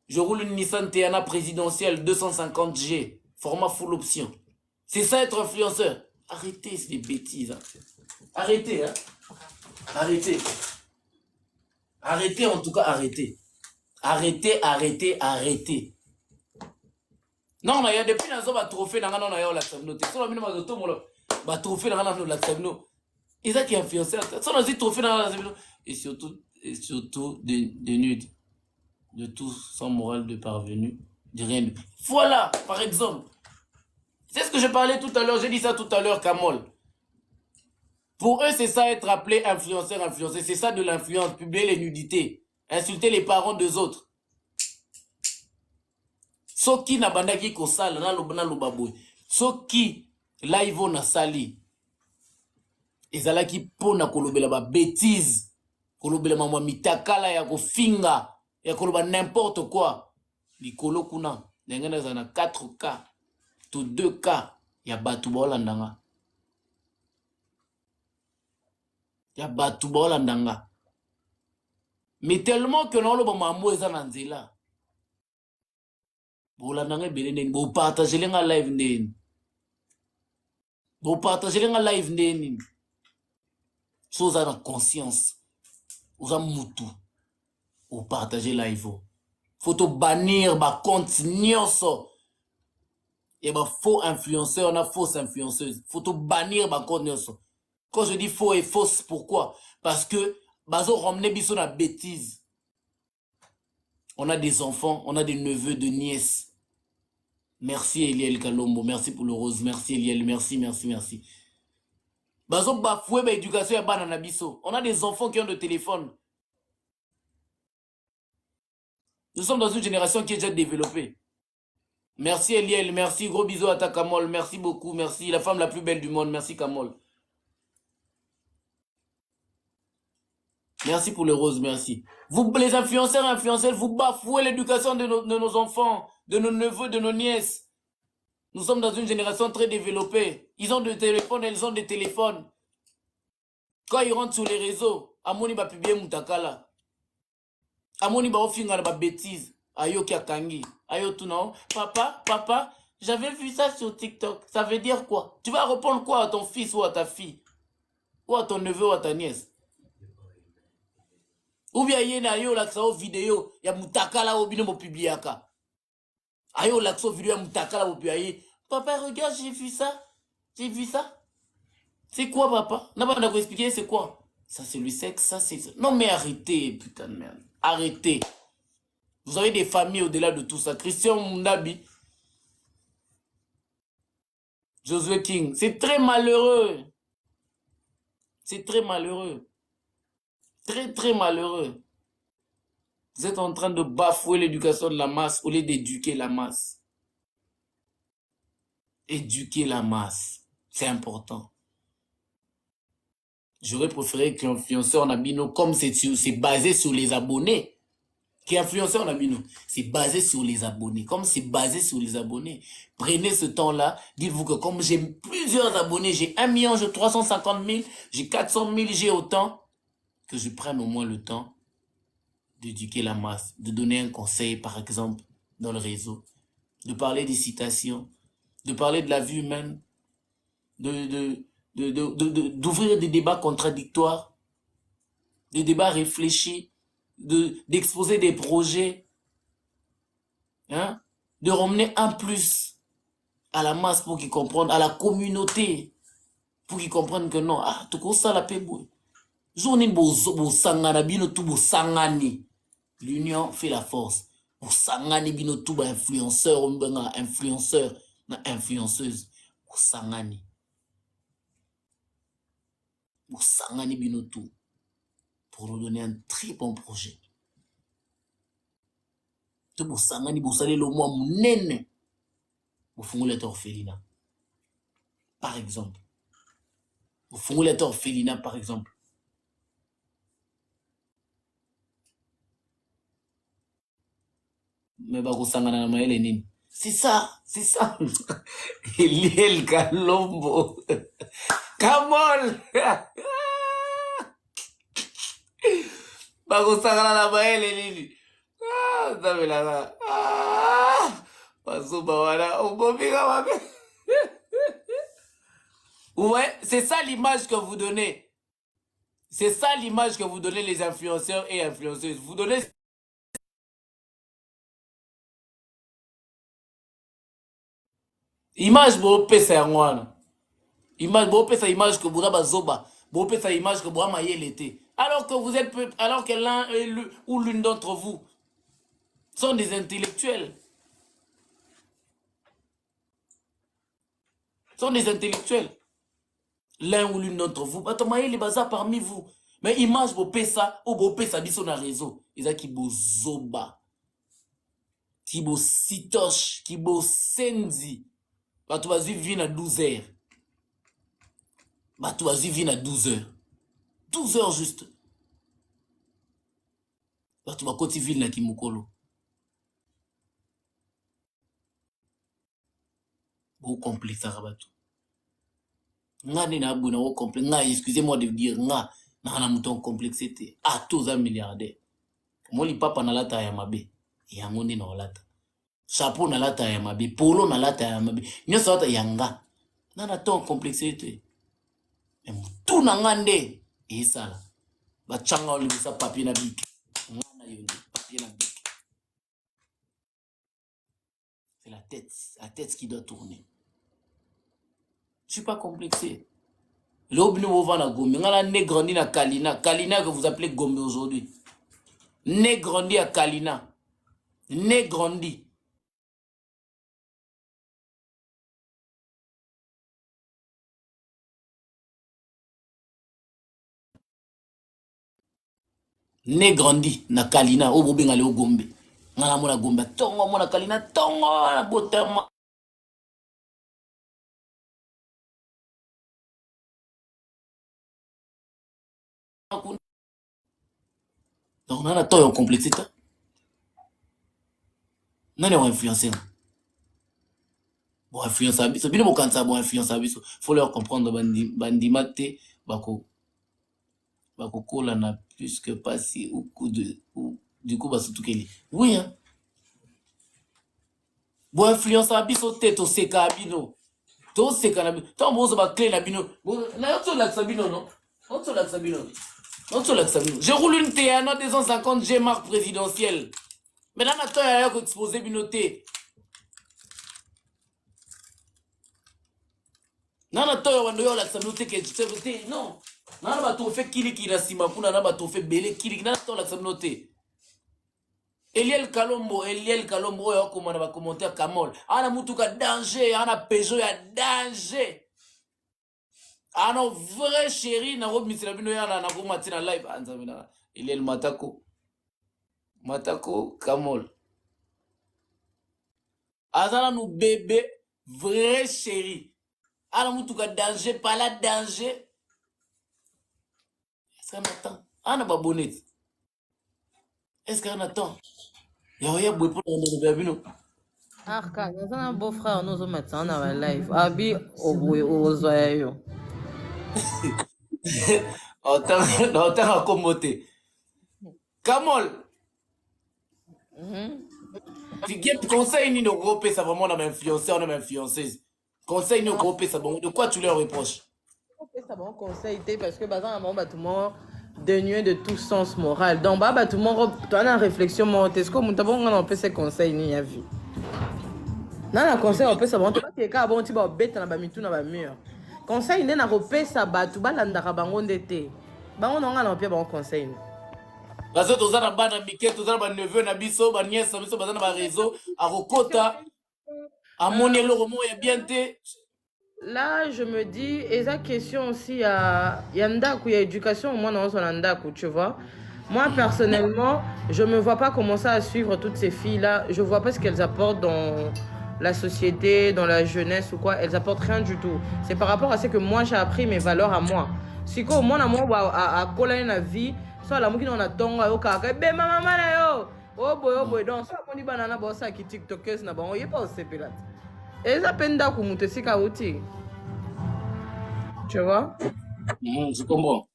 Je roule une Nissan Teana présidentielle 250G, format full option. C'est ça être influenceur. Arrêtez, c'est des bêtises. Hein. Arrêtez, hein. Arrêtez. Arrêtez, en tout cas, arrêtez. Arrêtez, arrêtez, arrêtez. Non, il y a depuis un trophée dans la sabnote. Trophée dans la sabnote. Ils ont qui influenceur. Ça, on a dit trophée dans la sabnote. Et surtout de nude, de tout sans morale de parvenu, de rien. Voilà, par exemple. C'est ce que je parlais tout à l'heure, j'ai dit ça tout à l'heure, Kamol. Pour eux, c'est ça être appelé influenceur, influenceur. C'est ça de l'influence, publier les nudités, insulter les parents des autres. Soki na bandaki ko sala na lobana lobaboy. Soki live na sali. Ezalaki pona kolobela ba bêtise. Kolobela mama mitakala ya kofinga ya koloba n'importe quoi. Likolo kuna ngena za na 4K to 2K ya batu bolandanga. Ya batu bolandanga. Mais tellement que non loba mamu eza na nzela. Bolandanga belene bo partager nga live ndeni. Bo partager nga live ndeni. Chose à conscience. Vous avez moutou. Vous partagez live. Faut te bannir, bah, compte, nyonso. Et bah, faux influenceur, on a fausse influenceuse. Faut te bannir, bah, compte, nyonso. Quand je dis faux et fausse, pourquoi? Parce que, bah, zo ramener biso na bêtise. On a des enfants, on a des neveux, de nièces. Merci Eliel Kalombo, merci pour le rose, merci Eliel, merci, merci, merci. Bazo bafoué ba éducation ya bana na biso. On a des enfants qui ont des téléphones. Nous sommes dans une génération qui est déjà développée. Merci Eliel, merci, gros bisous à ta Kamol, merci beaucoup, merci, la femme la plus belle du monde, merci Kamol. Merci pour le rose, merci. Vous, les influenceurs et influenceuses, vous bafouez l'éducation de nos enfants, de nos neveux, de nos nièces. Nous sommes dans une génération très développée. Ils ont des téléphones, elles ont des téléphones. Quand ils rentrent sur les réseaux, Amoni va publier Moutakala. Amoni va offrir une bêtise. Ayo Kiakangi. Ayo tout non. Papa, j'avais vu ça sur TikTok. Ça veut dire quoi? Tu vas répondre quoi à ton fils ou à ta fille? Ou à ton neveu ou à ta nièce? Ou bien il y a une vidéo, il y a Moutakala ou bien mon publiaka. Ayo l'accent vidéo à Moutakala ou bien papa, regarde, j'ai vu ça. J'ai vu ça. C'est quoi, papa? Non, pas vous expliquer, c'est quoi? Ça, c'est le sexe, ça, c'est... Non, mais arrêtez, putain de merde. Arrêtez. Vous avez des familles au-delà de tout ça. Christian Mundabi, Josué King, c'est très malheureux. C'est très malheureux. Très, très malheureux. Vous êtes en train de bafouer l'éducation de la masse au lieu d'éduquer la masse. Éduquer la masse, c'est important. J'aurais préféré qu'influenceur Nabino, comme c'est basé sur les abonnés, qu'influenceur Nabino, c'est basé sur les abonnés. Comme c'est basé sur les abonnés, prenez ce temps-là, dites-vous que comme j'ai plusieurs abonnés, j'ai 1 million, j'ai 350 000, j'ai 400 000, j'ai autant, que je prenne au moins le temps d'éduquer la masse, de donner un conseil, par exemple, dans le réseau, de parler des citations, de parler de la vie humaine, d'ouvrir des débats contradictoires, des débats réfléchis, d'exposer des projets, hein, de ramener un plus à la masse pour qu'ils comprennent, à la communauté, pour qu'ils comprennent que non, ah, tout ça la paix, journée sangana bino tout sangani, l'union fait la force, sangani bino tout influenceur, influenceuse, sangani. Sangani Binotou pour nous donner un très bon projet. Tout pour Sangani, vous savez le mois mounene. Vous fongolez orphelinat. Par exemple. Vous fongolez orphelinat, par exemple. Mais bah, vous Sangana na maël nini. C'est ça, c'est ça. Eliel Kalombo. Kamol. Bagosangana na maël nini. Ah, Damelana. Ah, Bazobawana. Obobiga mabe. Ouais, c'est ça l'image que vous donnez. C'est ça l'image que vous donnez les influenceurs et influenceuses. Vous donnez... Image bo pesa yangwana. Image bo pesa image que Boura Bazoba. Bo pesa image que Boura Mayel était. Alors que vous êtes... Alors que l'un ou l'une d'entre vous sont des intellectuels. Sont des intellectuels. L'un ou l'une d'entre vous. Batomaye les bazar parmi vous. Mais image bo pesa ou bo pesa biso na réseau. Ils a qui bo zoba. Qui bo sitoche. Qui bo sendi. Bato bazi vivre à 12 heures. Bato bazi vivre à 12 heures. 12 heures juste. Bato bakoti vivre na Kimukolo. Bo complexe à bato. Nga ni na abuna wo complexe. Nga, excusez-moi de dire nga. Na na mouton complexité. Ah, tous un milliardaire. Moli papa na lata ya mabe. Yango ndi na olata. Chapeau na lata ya mabe. Polo na lata ya mabe. Nyoso lata yanga. Na na ton complexité. Mais tout na ngande. Et ça là. Ba changa oli bisa papier na bik. Nga na yondi. Papier na bik. C'est la tête. La tête qui doit tourner. Je suis pas complexé. L'obnu na Gombe. Nga né grandi na Kalina. Kalina que vous appelez Gombe aujourd'hui. Né grandi à Kalina. Né grandi. Né grandi na Kalina. O bobenga le Gombe. Nga mona Gombe. Tongo mona Kalina. Tongo na botama. Donc, on a tort en complexité. On a influencé. Bon, influence à biso. Bino bokanza bon influence à biso. Faut leur comprendre bandimate bako bako kola na plus que passer au coup de ou du coup bah surtout qu'elle. Oui hein. Bon influence à biso tête au seka bino. To seka na bino. Tant bozo ba clé na bino. Na yo to la sabino non. On to la sabino. On to la sabino. Je roule une T1 250 G marque présidentielle. Mais là maintenant il y a exposé binoté. Nana toyo wando yo la sabinoté que tu sais non. Nana ba to fait kiliki na sima kuna na ba to fait belé kiliki nana to la sabinoté. Eliel Kalombo yo komona ba commentaire Kamol. Ana mutuka danger, ana Peugeot ya danger. Ana vrai chéri na robe misila bino yana na ko matina live anzamina. Eliel Matako. Matako Kamol. Azana nou bébé vrai chéri. Ana mutuka danger, pas la danger. Est-ce qu'on attend? Ana ba bonnet. Est-ce qu'on attend? Y'a boy pour le bino. Ah, quand on a un beau-frère, nous sommes maintenant dans la live. Abi, au zoyo. Autant à commoter. Kamol. Tu conseilles ni de groupe, ça vraiment on a influencé, on a influenceuse. Conseil ni de groupe, ça bon. De quoi tu leur reproches? Ça bon conseil, parce que bazan a tout le monde dénué de tout sens moral. Donc, bah, tout le monde, tu as une réflexion, est-ce que on peut ces conseils ni à vie? Non, le conseil, on peut savoir, tu vas bon, tu vas bête dans la mitou dans la mur. Conseil, il y a un repère, ça va, tu vas l'andara bangon d'été. Bah, on a un empire, bon conseil. Parce que tu as un ban à Mickey, tu as un neveu, un biso, un nièce, un biso, un réseau, à Rokota, à Monelo, Romo, et bien té. Là, je me dis, et la question aussi, il y a Ndaku, il y a éducation, moi, non, on a Ndaku, tu vois. Moi, personnellement, je ne me vois pas commencer à suivre toutes ces filles-là. Je ne vois pas ce qu'elles apportent dans la société, dans la jeunesse ou quoi. Elles apportent rien du tout. C'est par rapport à ce que moi, j'ai appris mes valeurs à moi. Si quoi, moi, à coller la vie, soit la mouki, on a tonga, au kaka, ben, maman, yo, oh boy, donc, soit on dit banana, bon, ça, qui TikTokers, n'a pas, on y est pas au CP là. Et ça peine d'avoir monté si chaotique. Tu vois? Je comprends.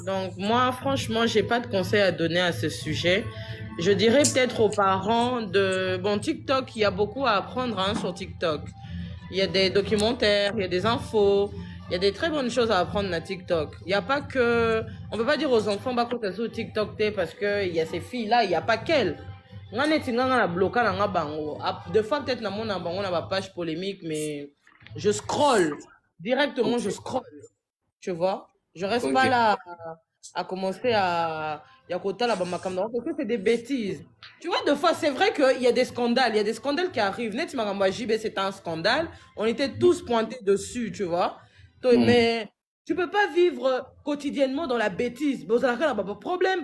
Donc, moi, franchement, j'ai pas de conseils à donner à ce sujet. Je dirais peut-être aux parents de... Bon, TikTok, il y a beaucoup à apprendre hein, sur TikTok. Il y a des documentaires, il y a des infos, il y a des très bonnes choses à apprendre à TikTok. Il n'y a pas que... On peut pas dire aux enfants, bah, quand elles sont TikTok, parce qu'il y a ces filles-là, il n'y a pas qu'elles. Des fois, peut-être, on a ma page polémique, mais je scrolle. Directement, je scrolle. Tu vois? Je reste pas là à commencer à Yakota là parce que c'est des bêtises. Tu vois, des fois, c'est vrai qu'il y a des scandales. Il y a des scandales qui arrivent. Net, c'était un scandale. On était tous pointés dessus, tu vois. Mais tu peux pas vivre quotidiennement dans la bêtise. Mais problème,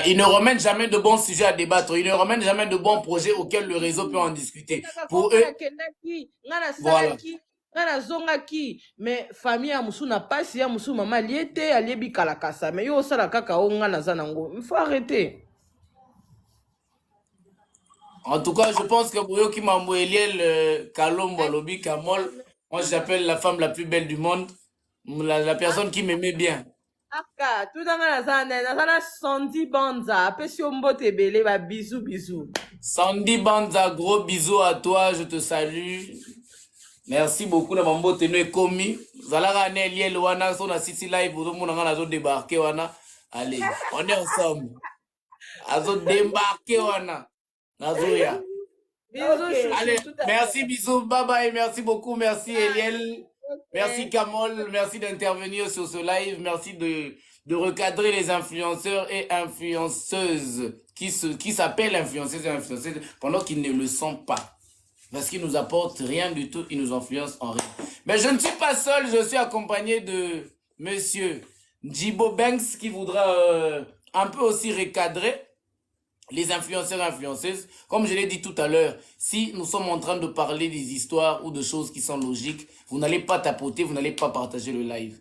il ne ramène jamais de bons sujets à débattre. Il ne ramène jamais de bons projets auxquels le réseau peut en discuter. Pour eux, voilà. Mais famille a musu na pasi ya musu mama liete aliebi kalakasa mais yo sala kaka o ngana zanango il faut arrêter. En tout cas, je pense que Boyo qui m'a Eliel Kalombo Lobi Kamol, moi j'appelle la femme la plus belle du monde, la personne qui m'aimait bien. Aka, tout dans la zana Sandy Banza, apesio mbote belé ba bisous. Sandy Banza, gros bisous à toi, je te salue. Merci beaucoup na mambo tenue komi. Zalaka ne Eliel wana so na City Live pour mon ngana zo débarquer wana. Allez, on est ensemble. Azo débarquer wana. Nazoya. Allez, merci, bisous, bye bye, merci beaucoup, merci Eliel, merci Kamol, merci d'intervenir sur ce live, merci de recadrer les influenceurs et influenceuses qui s'appellent influenceuses et influenceuses pendant qu'ils ne le sont pas. Parce qu'ils nous apportent rien du tout, ils nous influencent en rien. Mais je ne suis pas seul, je suis accompagné de monsieur Djibo Banks qui voudra un peu aussi recadrer les influenceurs et influenceuses. Comme je l'ai dit tout à l'heure, si nous sommes en train de parler des histoires ou de choses qui sont logiques, vous n'allez pas tapoter, vous n'allez pas partager le live.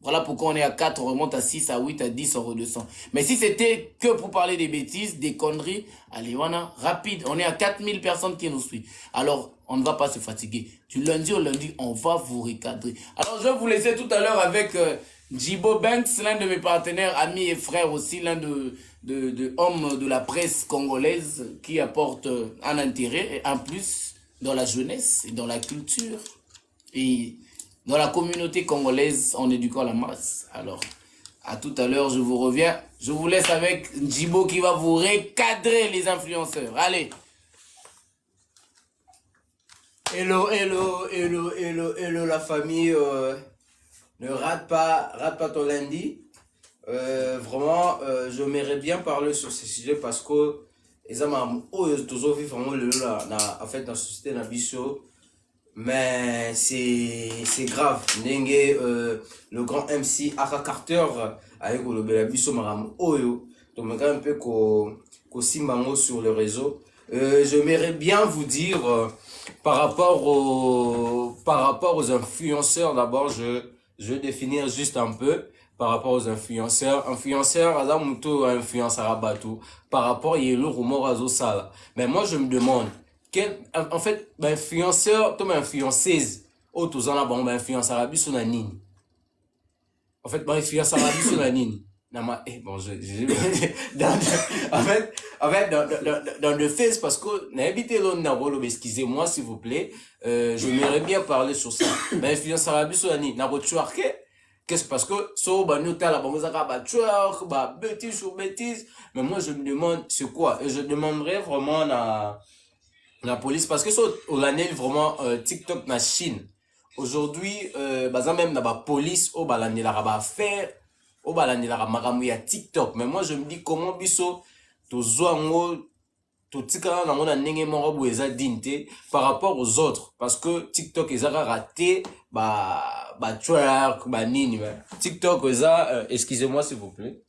Voilà pourquoi on est à 4, on remonte à 6, à 8, à 10, on redescend. Mais si c'était que pour parler des bêtises, des conneries, allez, voilà, rapide. On est à 4000 personnes qui nous suivent. Alors, on ne va pas se fatiguer. Du lundi au lundi, on va vous recadrer. Alors, je vais vous laisser tout à l'heure avec Jibo Banks, l'un de mes partenaires, amis et frères aussi, l'un de hommes de la presse congolaise qui apporte un intérêt et un plus dans la jeunesse et dans la culture. Et dans la communauté congolaise, en éduquant la masse. Alors, à tout à l'heure, je vous reviens. Je vous laisse avec Jibo qui va vous recadrer les influenceurs. Allez. Hello, hello, hello, hello, hello la famille. Ne rate pas ton lundi. Vraiment, je m'aimerais bien parler sur ce sujet parce que les hommes toujours vivent vraiment en fait dans la société na biso. Mais c'est grave. Nengue, le grand MC Aka Carter avec le Belabiso Maram Oyo. Donc, on un peu qu'au Simbango sur le réseau. J'aimerais bien vous dire, par rapport aux influenceurs, d'abord, je vais définir juste un peu par rapport aux influenceurs. Influenceurs, influenceur à bateau, par rapport à le rumeur à Sala. Mais moi, je me demande, en fait, influenceur, toi, influenceuse, tous en bon, influenceur à biso na nini. En fait, influenceur à biso na nini. Bon, en fait, dans le face, parce que, n'habitez l'on excusez-moi, s'il vous plaît, je m'aimerais bien parler sur ça. Mais influenceur à biso na nini. Qu'est-ce parce que, so, nous, t'as la bêtise sur bêtise. Mais moi, je me demande, c'est quoi? Et je demanderais vraiment la police, parce que so, on a vraiment, TikTok na Chine. Aujourd'hui, même la police, au balani la raba faire, au balani la ramaramou ya TikTok. Mais moi, je me dis, comment biso, to zoango, to tika na mona nenge moro boueza dinte, par rapport aux autres. Parce que TikTok, ils ont raté, twerk, nini, TikTok, excusez-moi, s'il vous plaît.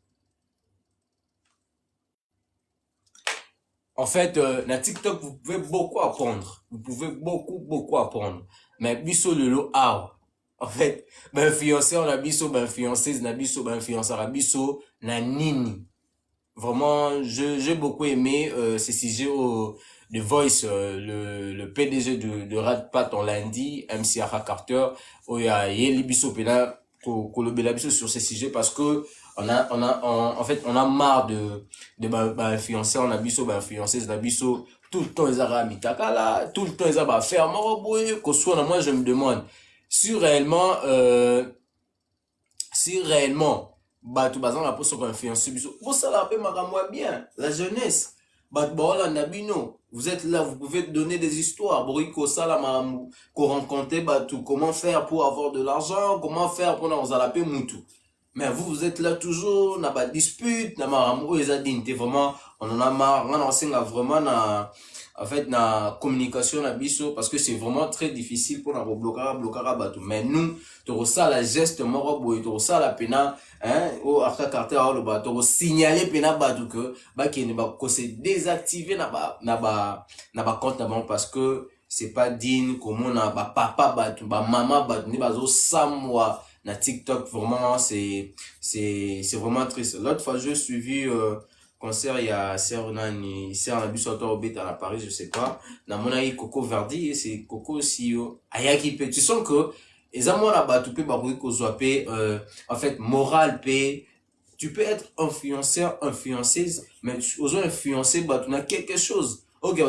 En fait, na TikTok, vous pouvez beaucoup apprendre. Vous pouvez beaucoup apprendre. Mais biso lelo awa. En fait, influenceur na biso, influenceuse na biso, influenceur na biso, na nini. Vraiment, j'ai beaucoup aimé ce sujet de Voice, le PDG de Radpat en lundi, MC Aka Carter, où il y a Yeli biso pena kolobela biso sur ce sujet parce que en fait on a marre de influenceurs, on a biso influenceuses, on a biso tout le temps ils ont mitakala, tout le temps ils ont faire moroboy que soit moi je me demande si réellement tout bazan la pose sur influenceur biso pour ça la paix maramwa bien la jeunesse vous êtes là, vous pouvez donner des histoires. Boriko Salamamou, qu'on rencontrer tout, comment faire pour avoir de l'argent, comment faire pour nous la paix moutou. Mais vous êtes là toujours, n'a pas de dispute, n'a pas de vraiment, on en a marre, on enseigne vraiment en fait, na communication na biso, parce que c'est vraiment très difficile pour nous bloquer bateau. Mais nous, tu ça la geste moroboy, tu ça la pena, au Aka Carter le bateau, signaler pena bateau qui ne va se désactiver na compte d'abord parce que c'est pas digne comme on a papa bateau, maman bateau, ni bazo samwa na TikTok, vraiment c'est vraiment triste. L'autre fois j'ai suivi concert il y a Nani Bus à Paris, je sais pas, na mona Coco Verdi, c'est Coco aussi ayaki pe tu sens que les amours là-bas tu peux en fait moral p tu peux être influenceur influenceuse mais aux influencer tu as quelque chose ok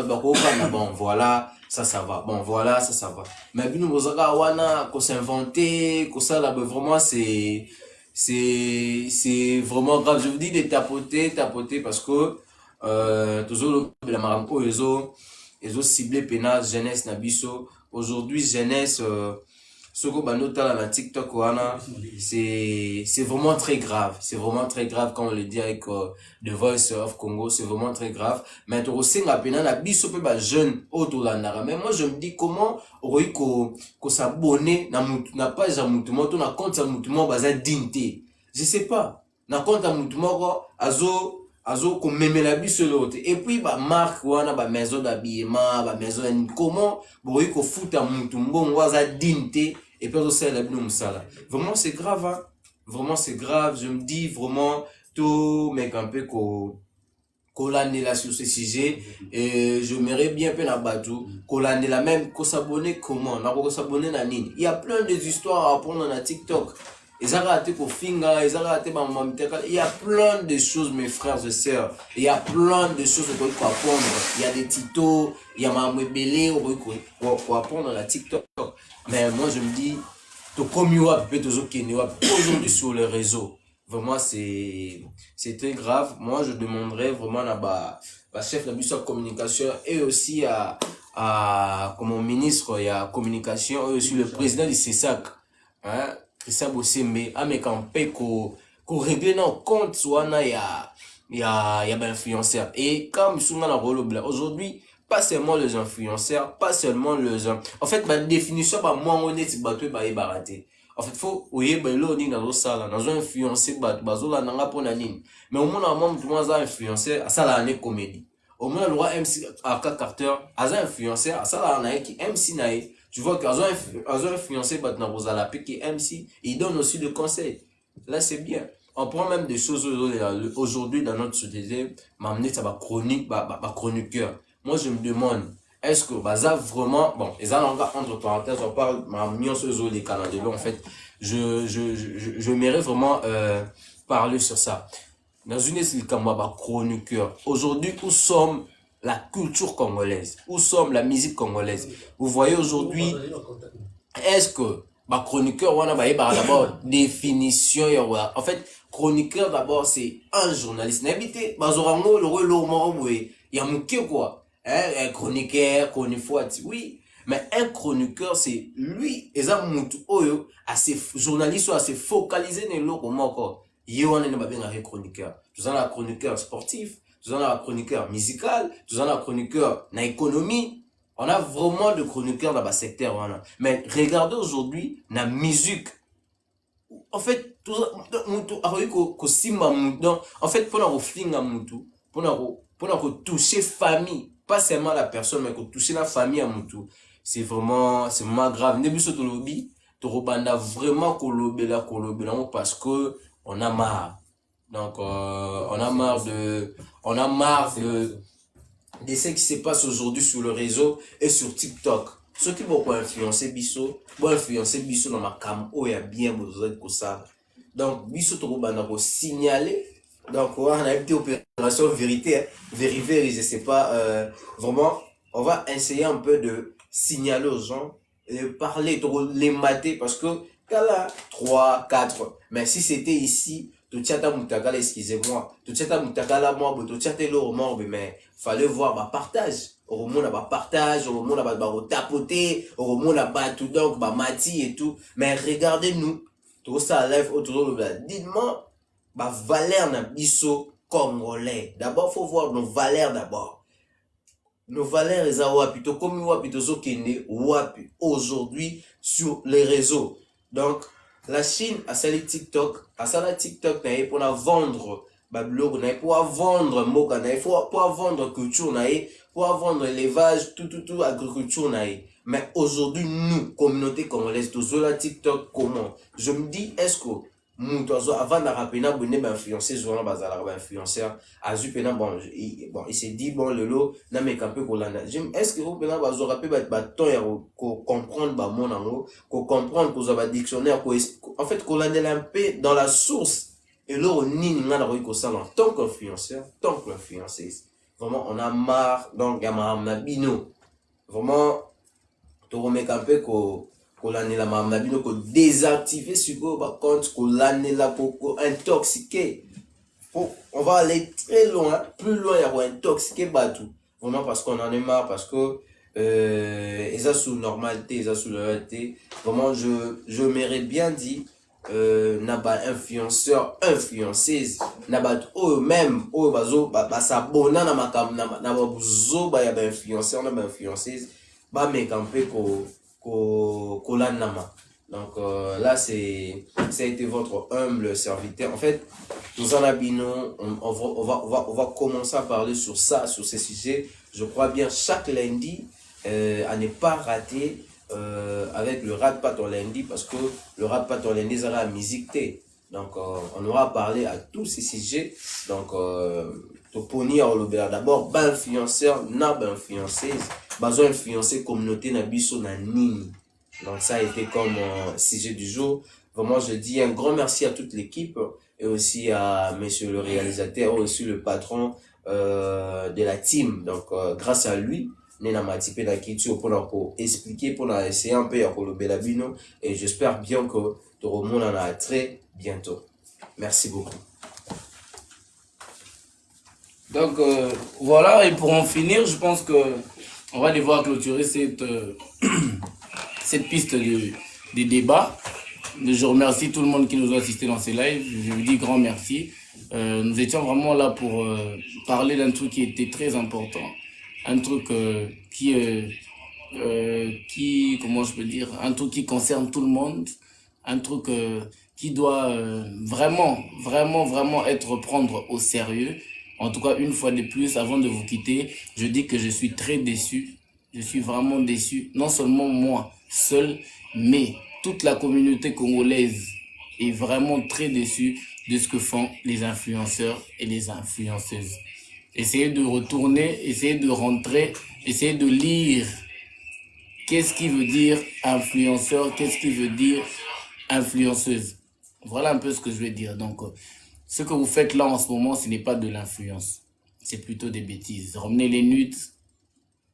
bon voilà ça va bon voilà ça va mais nous bozaka wana ko s'inventer ko ça là vraiment c'est vraiment grave. Je vous dis de tapoter parce que toujours la maramko ils ont ciblé pena jeunesse nabiso. Aujourd'hui jeunesse soko banota la TikTok wana c'est vraiment très grave. C'est vraiment très grave quand on le dit avec The Voice of Congo, c'est vraiment très grave. Mais tu resenga pena na biso pe ba jeune autolandara. Mais moi je me dis comment aurait ko s'abonner na page ya mutu moto na compte ya mutu mo baza dignité. Je sais pas. Na compte ya mutu moko azo ko memela biso l'autre. Et puis ba marque wana ba maison d'habillement, ba maison comment aurait ko futa mutu mbongo za dignité et puis ça la bino musala. Vraiment c'est grave hein? vraiment c'est grave. Je me dis vraiment tout mec un peu qu'on là sur ce sujet et je m'aimerais bien peu na bateau qu'on là même qu'on s'abonner comment on s'abonner na nini. Il y a plein de histoires à apprendre na TikTok. Ils ont raté pour Finga, ils ont raté pour Mamiteka. Il y a plein de choses, mes frères et sœurs. Il y a plein de choses qu'on peut apprendre. Il y a des tutos, il y a Mamouébélé, pour apprendre à la TikTok. Mais moi, je me dis, tout comme il y a aujourd'hui sur les réseaux. Vraiment, c'est très grave. Moi, je demanderais vraiment à la chef de la communication et aussi comme ministre, il y a communication et aussi le président du CESAC. Hein? Christian Bossembe mais quand paye qu'on règle dans compte soit il y a influenceurs et comme souvent la rôle aujourd'hui pas seulement les influenceurs pas seulement les en fait ma définition pas moi honnête bateau ba baraté en fait faut oyer belo ni dans ça dans un influencer bateau là nanga pona nini mais au moins moi tout moi ça influenceur ça la année comédie au moins le roi MC Aka Carter as influenceur ça la année qui MC nae. Tu vois qu'ils ont influencé maintenant Rosala qui MC, ils donnent aussi des conseils. Là, c'est bien. On prend même des choses aujourd'hui dans notre société, m'amener ça va chronique, chroniqueur. Moi, je me demande, est-ce que ça vraiment, bon, et ça, entre parenthèses, on parle, m'amener sur les Canadiens, en fait, je mérite vraiment parler sur ça. Dans une étude comme moi, chroniqueur. Aujourd'hui, où sommes la culture congolaise, où sommes la musique congolaise. Vous voyez aujourd'hui, est-ce que chroniqueur, on a d'abord définition. En fait, chroniqueur d'abord, c'est un journaliste. N'habitez pas, il y a mon quoi. Un chroniqueur, oui. Mais un chroniqueur, c'est lui, et ça, assez journaliste, assez focalisé dans l'eau comme encore. Il y a un chroniqueur. Vous avez un chroniqueur sportif. Nous avons un chroniqueur musical, nous avons un chroniqueur dans l'économie. On a vraiment de chroniqueurs dans le secteur. Mais regardez aujourd'hui, dans la musique. En fait, tout ça, en fait, pour toucher famille, pas seulement la personne, mais pour toucher la famille à Moutou, c'est vraiment grave. N'est plus au lobby, tu rebanda vraiment kolobela parce que on a marre. Donc, on a marre de ce qui se passe aujourd'hui sur le réseau et sur TikTok. Ceux qui vont influencer Bisso dans ma cam, il y a bien besoin de ça. Donc, Bisso, tu vas signaler. Donc, on a une opération vérité, vérifier, je sais pas, vraiment, on va essayer un peu de signaler aux gens, de parler, de les mater, parce que, là, 3, 4, mais si c'était ici, excusez-moi, mais fallait voir partage. Au monde partage, au monde tapoter, au monde tout donc mati et tout. Mais regardez-nous, tout ça live autour de dites-moi, valeur na biso congolais. D'abord, faut voir nos valeurs d'abord. Nos valeurs, les wapi, to comme wapi, to zo kende wapi aujourd'hui sur les réseaux. Donc, la Chine a sali TikTok, pour vendre blog, pour vendre moka, pour vendre culture, pour vendre élevage, tout, agriculture. Mais aujourd'hui, nous, communauté congolaise, tous la TikTok, comment? Je me dis, est-ce que avant de rappeler, influencer, influenceur, il s'est dit, bon, le lot, est-ce que vous pouvez comprendre, comprendre que vous dictionnaire, en fait, qu'on un peu dans la source, et là, on en tant qu'influenceur, vraiment, on a marre, donc, il y a un bino, vraiment, tu remets un peu qu'on la mamabino qu'on désactiver sur compte qu'on l'année là pour intoxiquer. On va aller très loin, plus loin, il y a intoxiquer bateau. Vraiment parce qu'on en est marre, parce que ils ont sous normalité, ils ont sous réalité. Vraiment, je mérite bien dit n'a pas influenceur, influenceuse, n'a pas eux-mêmes, s'abonner na makam na buzo ba ya influenceur, na influenceuse, ba mais un peu donc là ça a été votre humble serviteur. En fait, nous en abinons, on va commencer à parler sur ça, sur ces sujets. Je crois bien chaque lundi à ne pas rater avec le Rap Paton lundi, parce que le Rap Paton lundi ça la musique. Donc, on aura parlé à tous ces sujets. Donc, Toponi a olobela d'abord, influenceur, influenceuse, besoin influencer communauté na biso na nini. Donc, ça a été comme sujet du jour. Vraiment, je dis un grand merci à toute l'équipe et aussi à monsieur le réalisateur, aussi le patron de la team. Donc, grâce à lui, Nena Matipe na Kitio pour expliquer, pour essayer un peu à kolobela bino. Et j'espère bien que tout le monde en a très bientôt. Merci beaucoup. Donc voilà, et pour en finir, je pense que on va devoir clôturer cette, cette piste de débat. Je remercie tout le monde qui nous a assisté dans ces lives. Je vous dis grand merci. Nous étions vraiment là pour parler d'un truc qui était très important. Un truc qui, comment je peux dire, un truc qui concerne tout le monde. Un truc qui doit vraiment être prendre au sérieux. En tout cas, une fois de plus, avant de vous quitter, je dis que je suis très déçu. Je suis vraiment déçu. Non seulement moi, seul, mais toute la communauté congolaise est vraiment très déçue de ce que font les influenceurs et les influenceuses. Essayez de retourner, essayez de rentrer, essayez de lire. Qu'est-ce qui veut dire influenceur? Qu'est-ce qui veut dire influenceuse? Voilà un peu ce que je vais dire. Donc, ce que vous faites là en ce moment, ce n'est pas de l'influence. C'est plutôt des bêtises. Ramenez les nudes,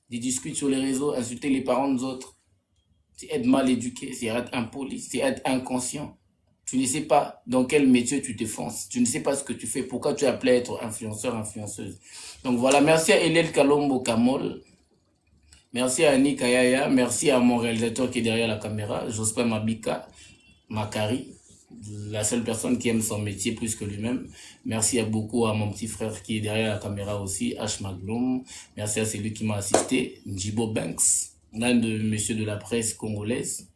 des discutes sur les réseaux, insulter les parents des autres. C'est être mal éduqué, c'est être impoli, c'est être inconscient. Tu ne sais pas dans quel métier tu te fonces. Tu ne sais pas ce que tu fais. Pourquoi tu es appelé à être influenceur, influenceuse. Donc voilà, merci à Elel Kalombo Kamol. Merci à Annie Kayaya. Merci à mon réalisateur qui est derrière la caméra, Jospin Mabika Makari, la seule personne qui aime son métier plus que lui-même. Merci à beaucoup à mon petit frère qui est derrière la caméra aussi, H. Magloum. Merci à celui qui m'a assisté, Njibo Banks, l'un de messieurs de la presse congolaise.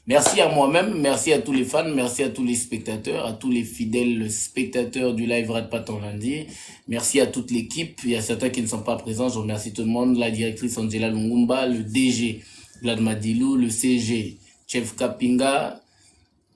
Merci à moi-même, merci à tous les fans, merci à tous les spectateurs, à tous les fidèles spectateurs du live Rate Pas Ton Lundi. Merci à toute l'équipe. Il y a certains qui ne sont pas présents. Je remercie tout le monde. La directrice Angela Lungumba, le DG Vlad Madilou, le CG Chef Kapinga,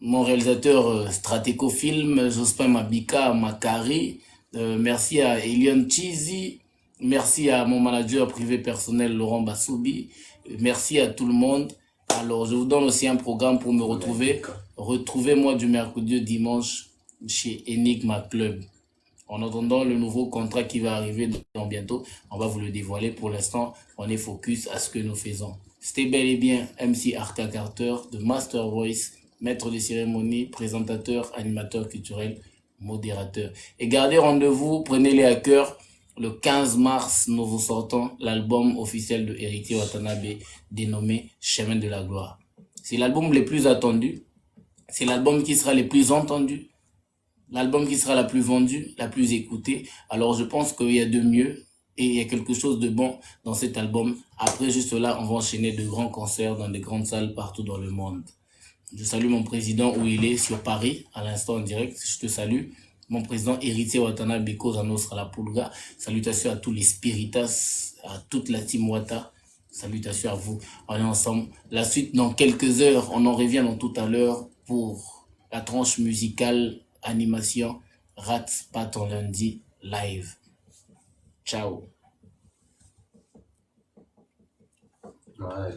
mon réalisateur Strateco Film, Jospin Mabika Makari. Merci à Elion Chizi. Merci à mon manager privé personnel Laurent Bassoubi. Merci à tout le monde. Alors, je vous donne aussi un programme pour me retrouver. Retrouvez-moi du mercredi au dimanche chez Enigma Club. En attendant le nouveau contrat qui va arriver dans bientôt, on va vous le dévoiler. Pour l'instant, on est focus à ce que nous faisons. C'était bel et bien MC Arca Carter de Master Voice, maître de cérémonie, présentateur, animateur culturel, modérateur. Et gardez rendez-vous, prenez-les à cœur. Le 15 mars, nous vous sortons l'album officiel de Héritier Watanabe dénommé Chemin de la Gloire. C'est l'album le plus attendu. C'est l'album qui sera le plus entendu. L'album qui sera la plus vendue, la plus écoutée. Alors je pense qu'il y a de mieux et il y a quelque chose de bon dans cet album. Après juste là, on va enchaîner de grands concerts dans de grandes salles partout dans le monde. Je salue mon président où il est sur Paris, à l'instant en direct. Je te salue. Mon président Héritier Watanabe Koza Nostra La Pulga. Salutations à tous les spiritas, à toute la team Wata. Salutations à vous. On est ensemble. La suite dans quelques heures. On en revient dans tout à l'heure pour la tranche musicale, animation, Rate Pas Ton Lundi live. Ciao. Ouais.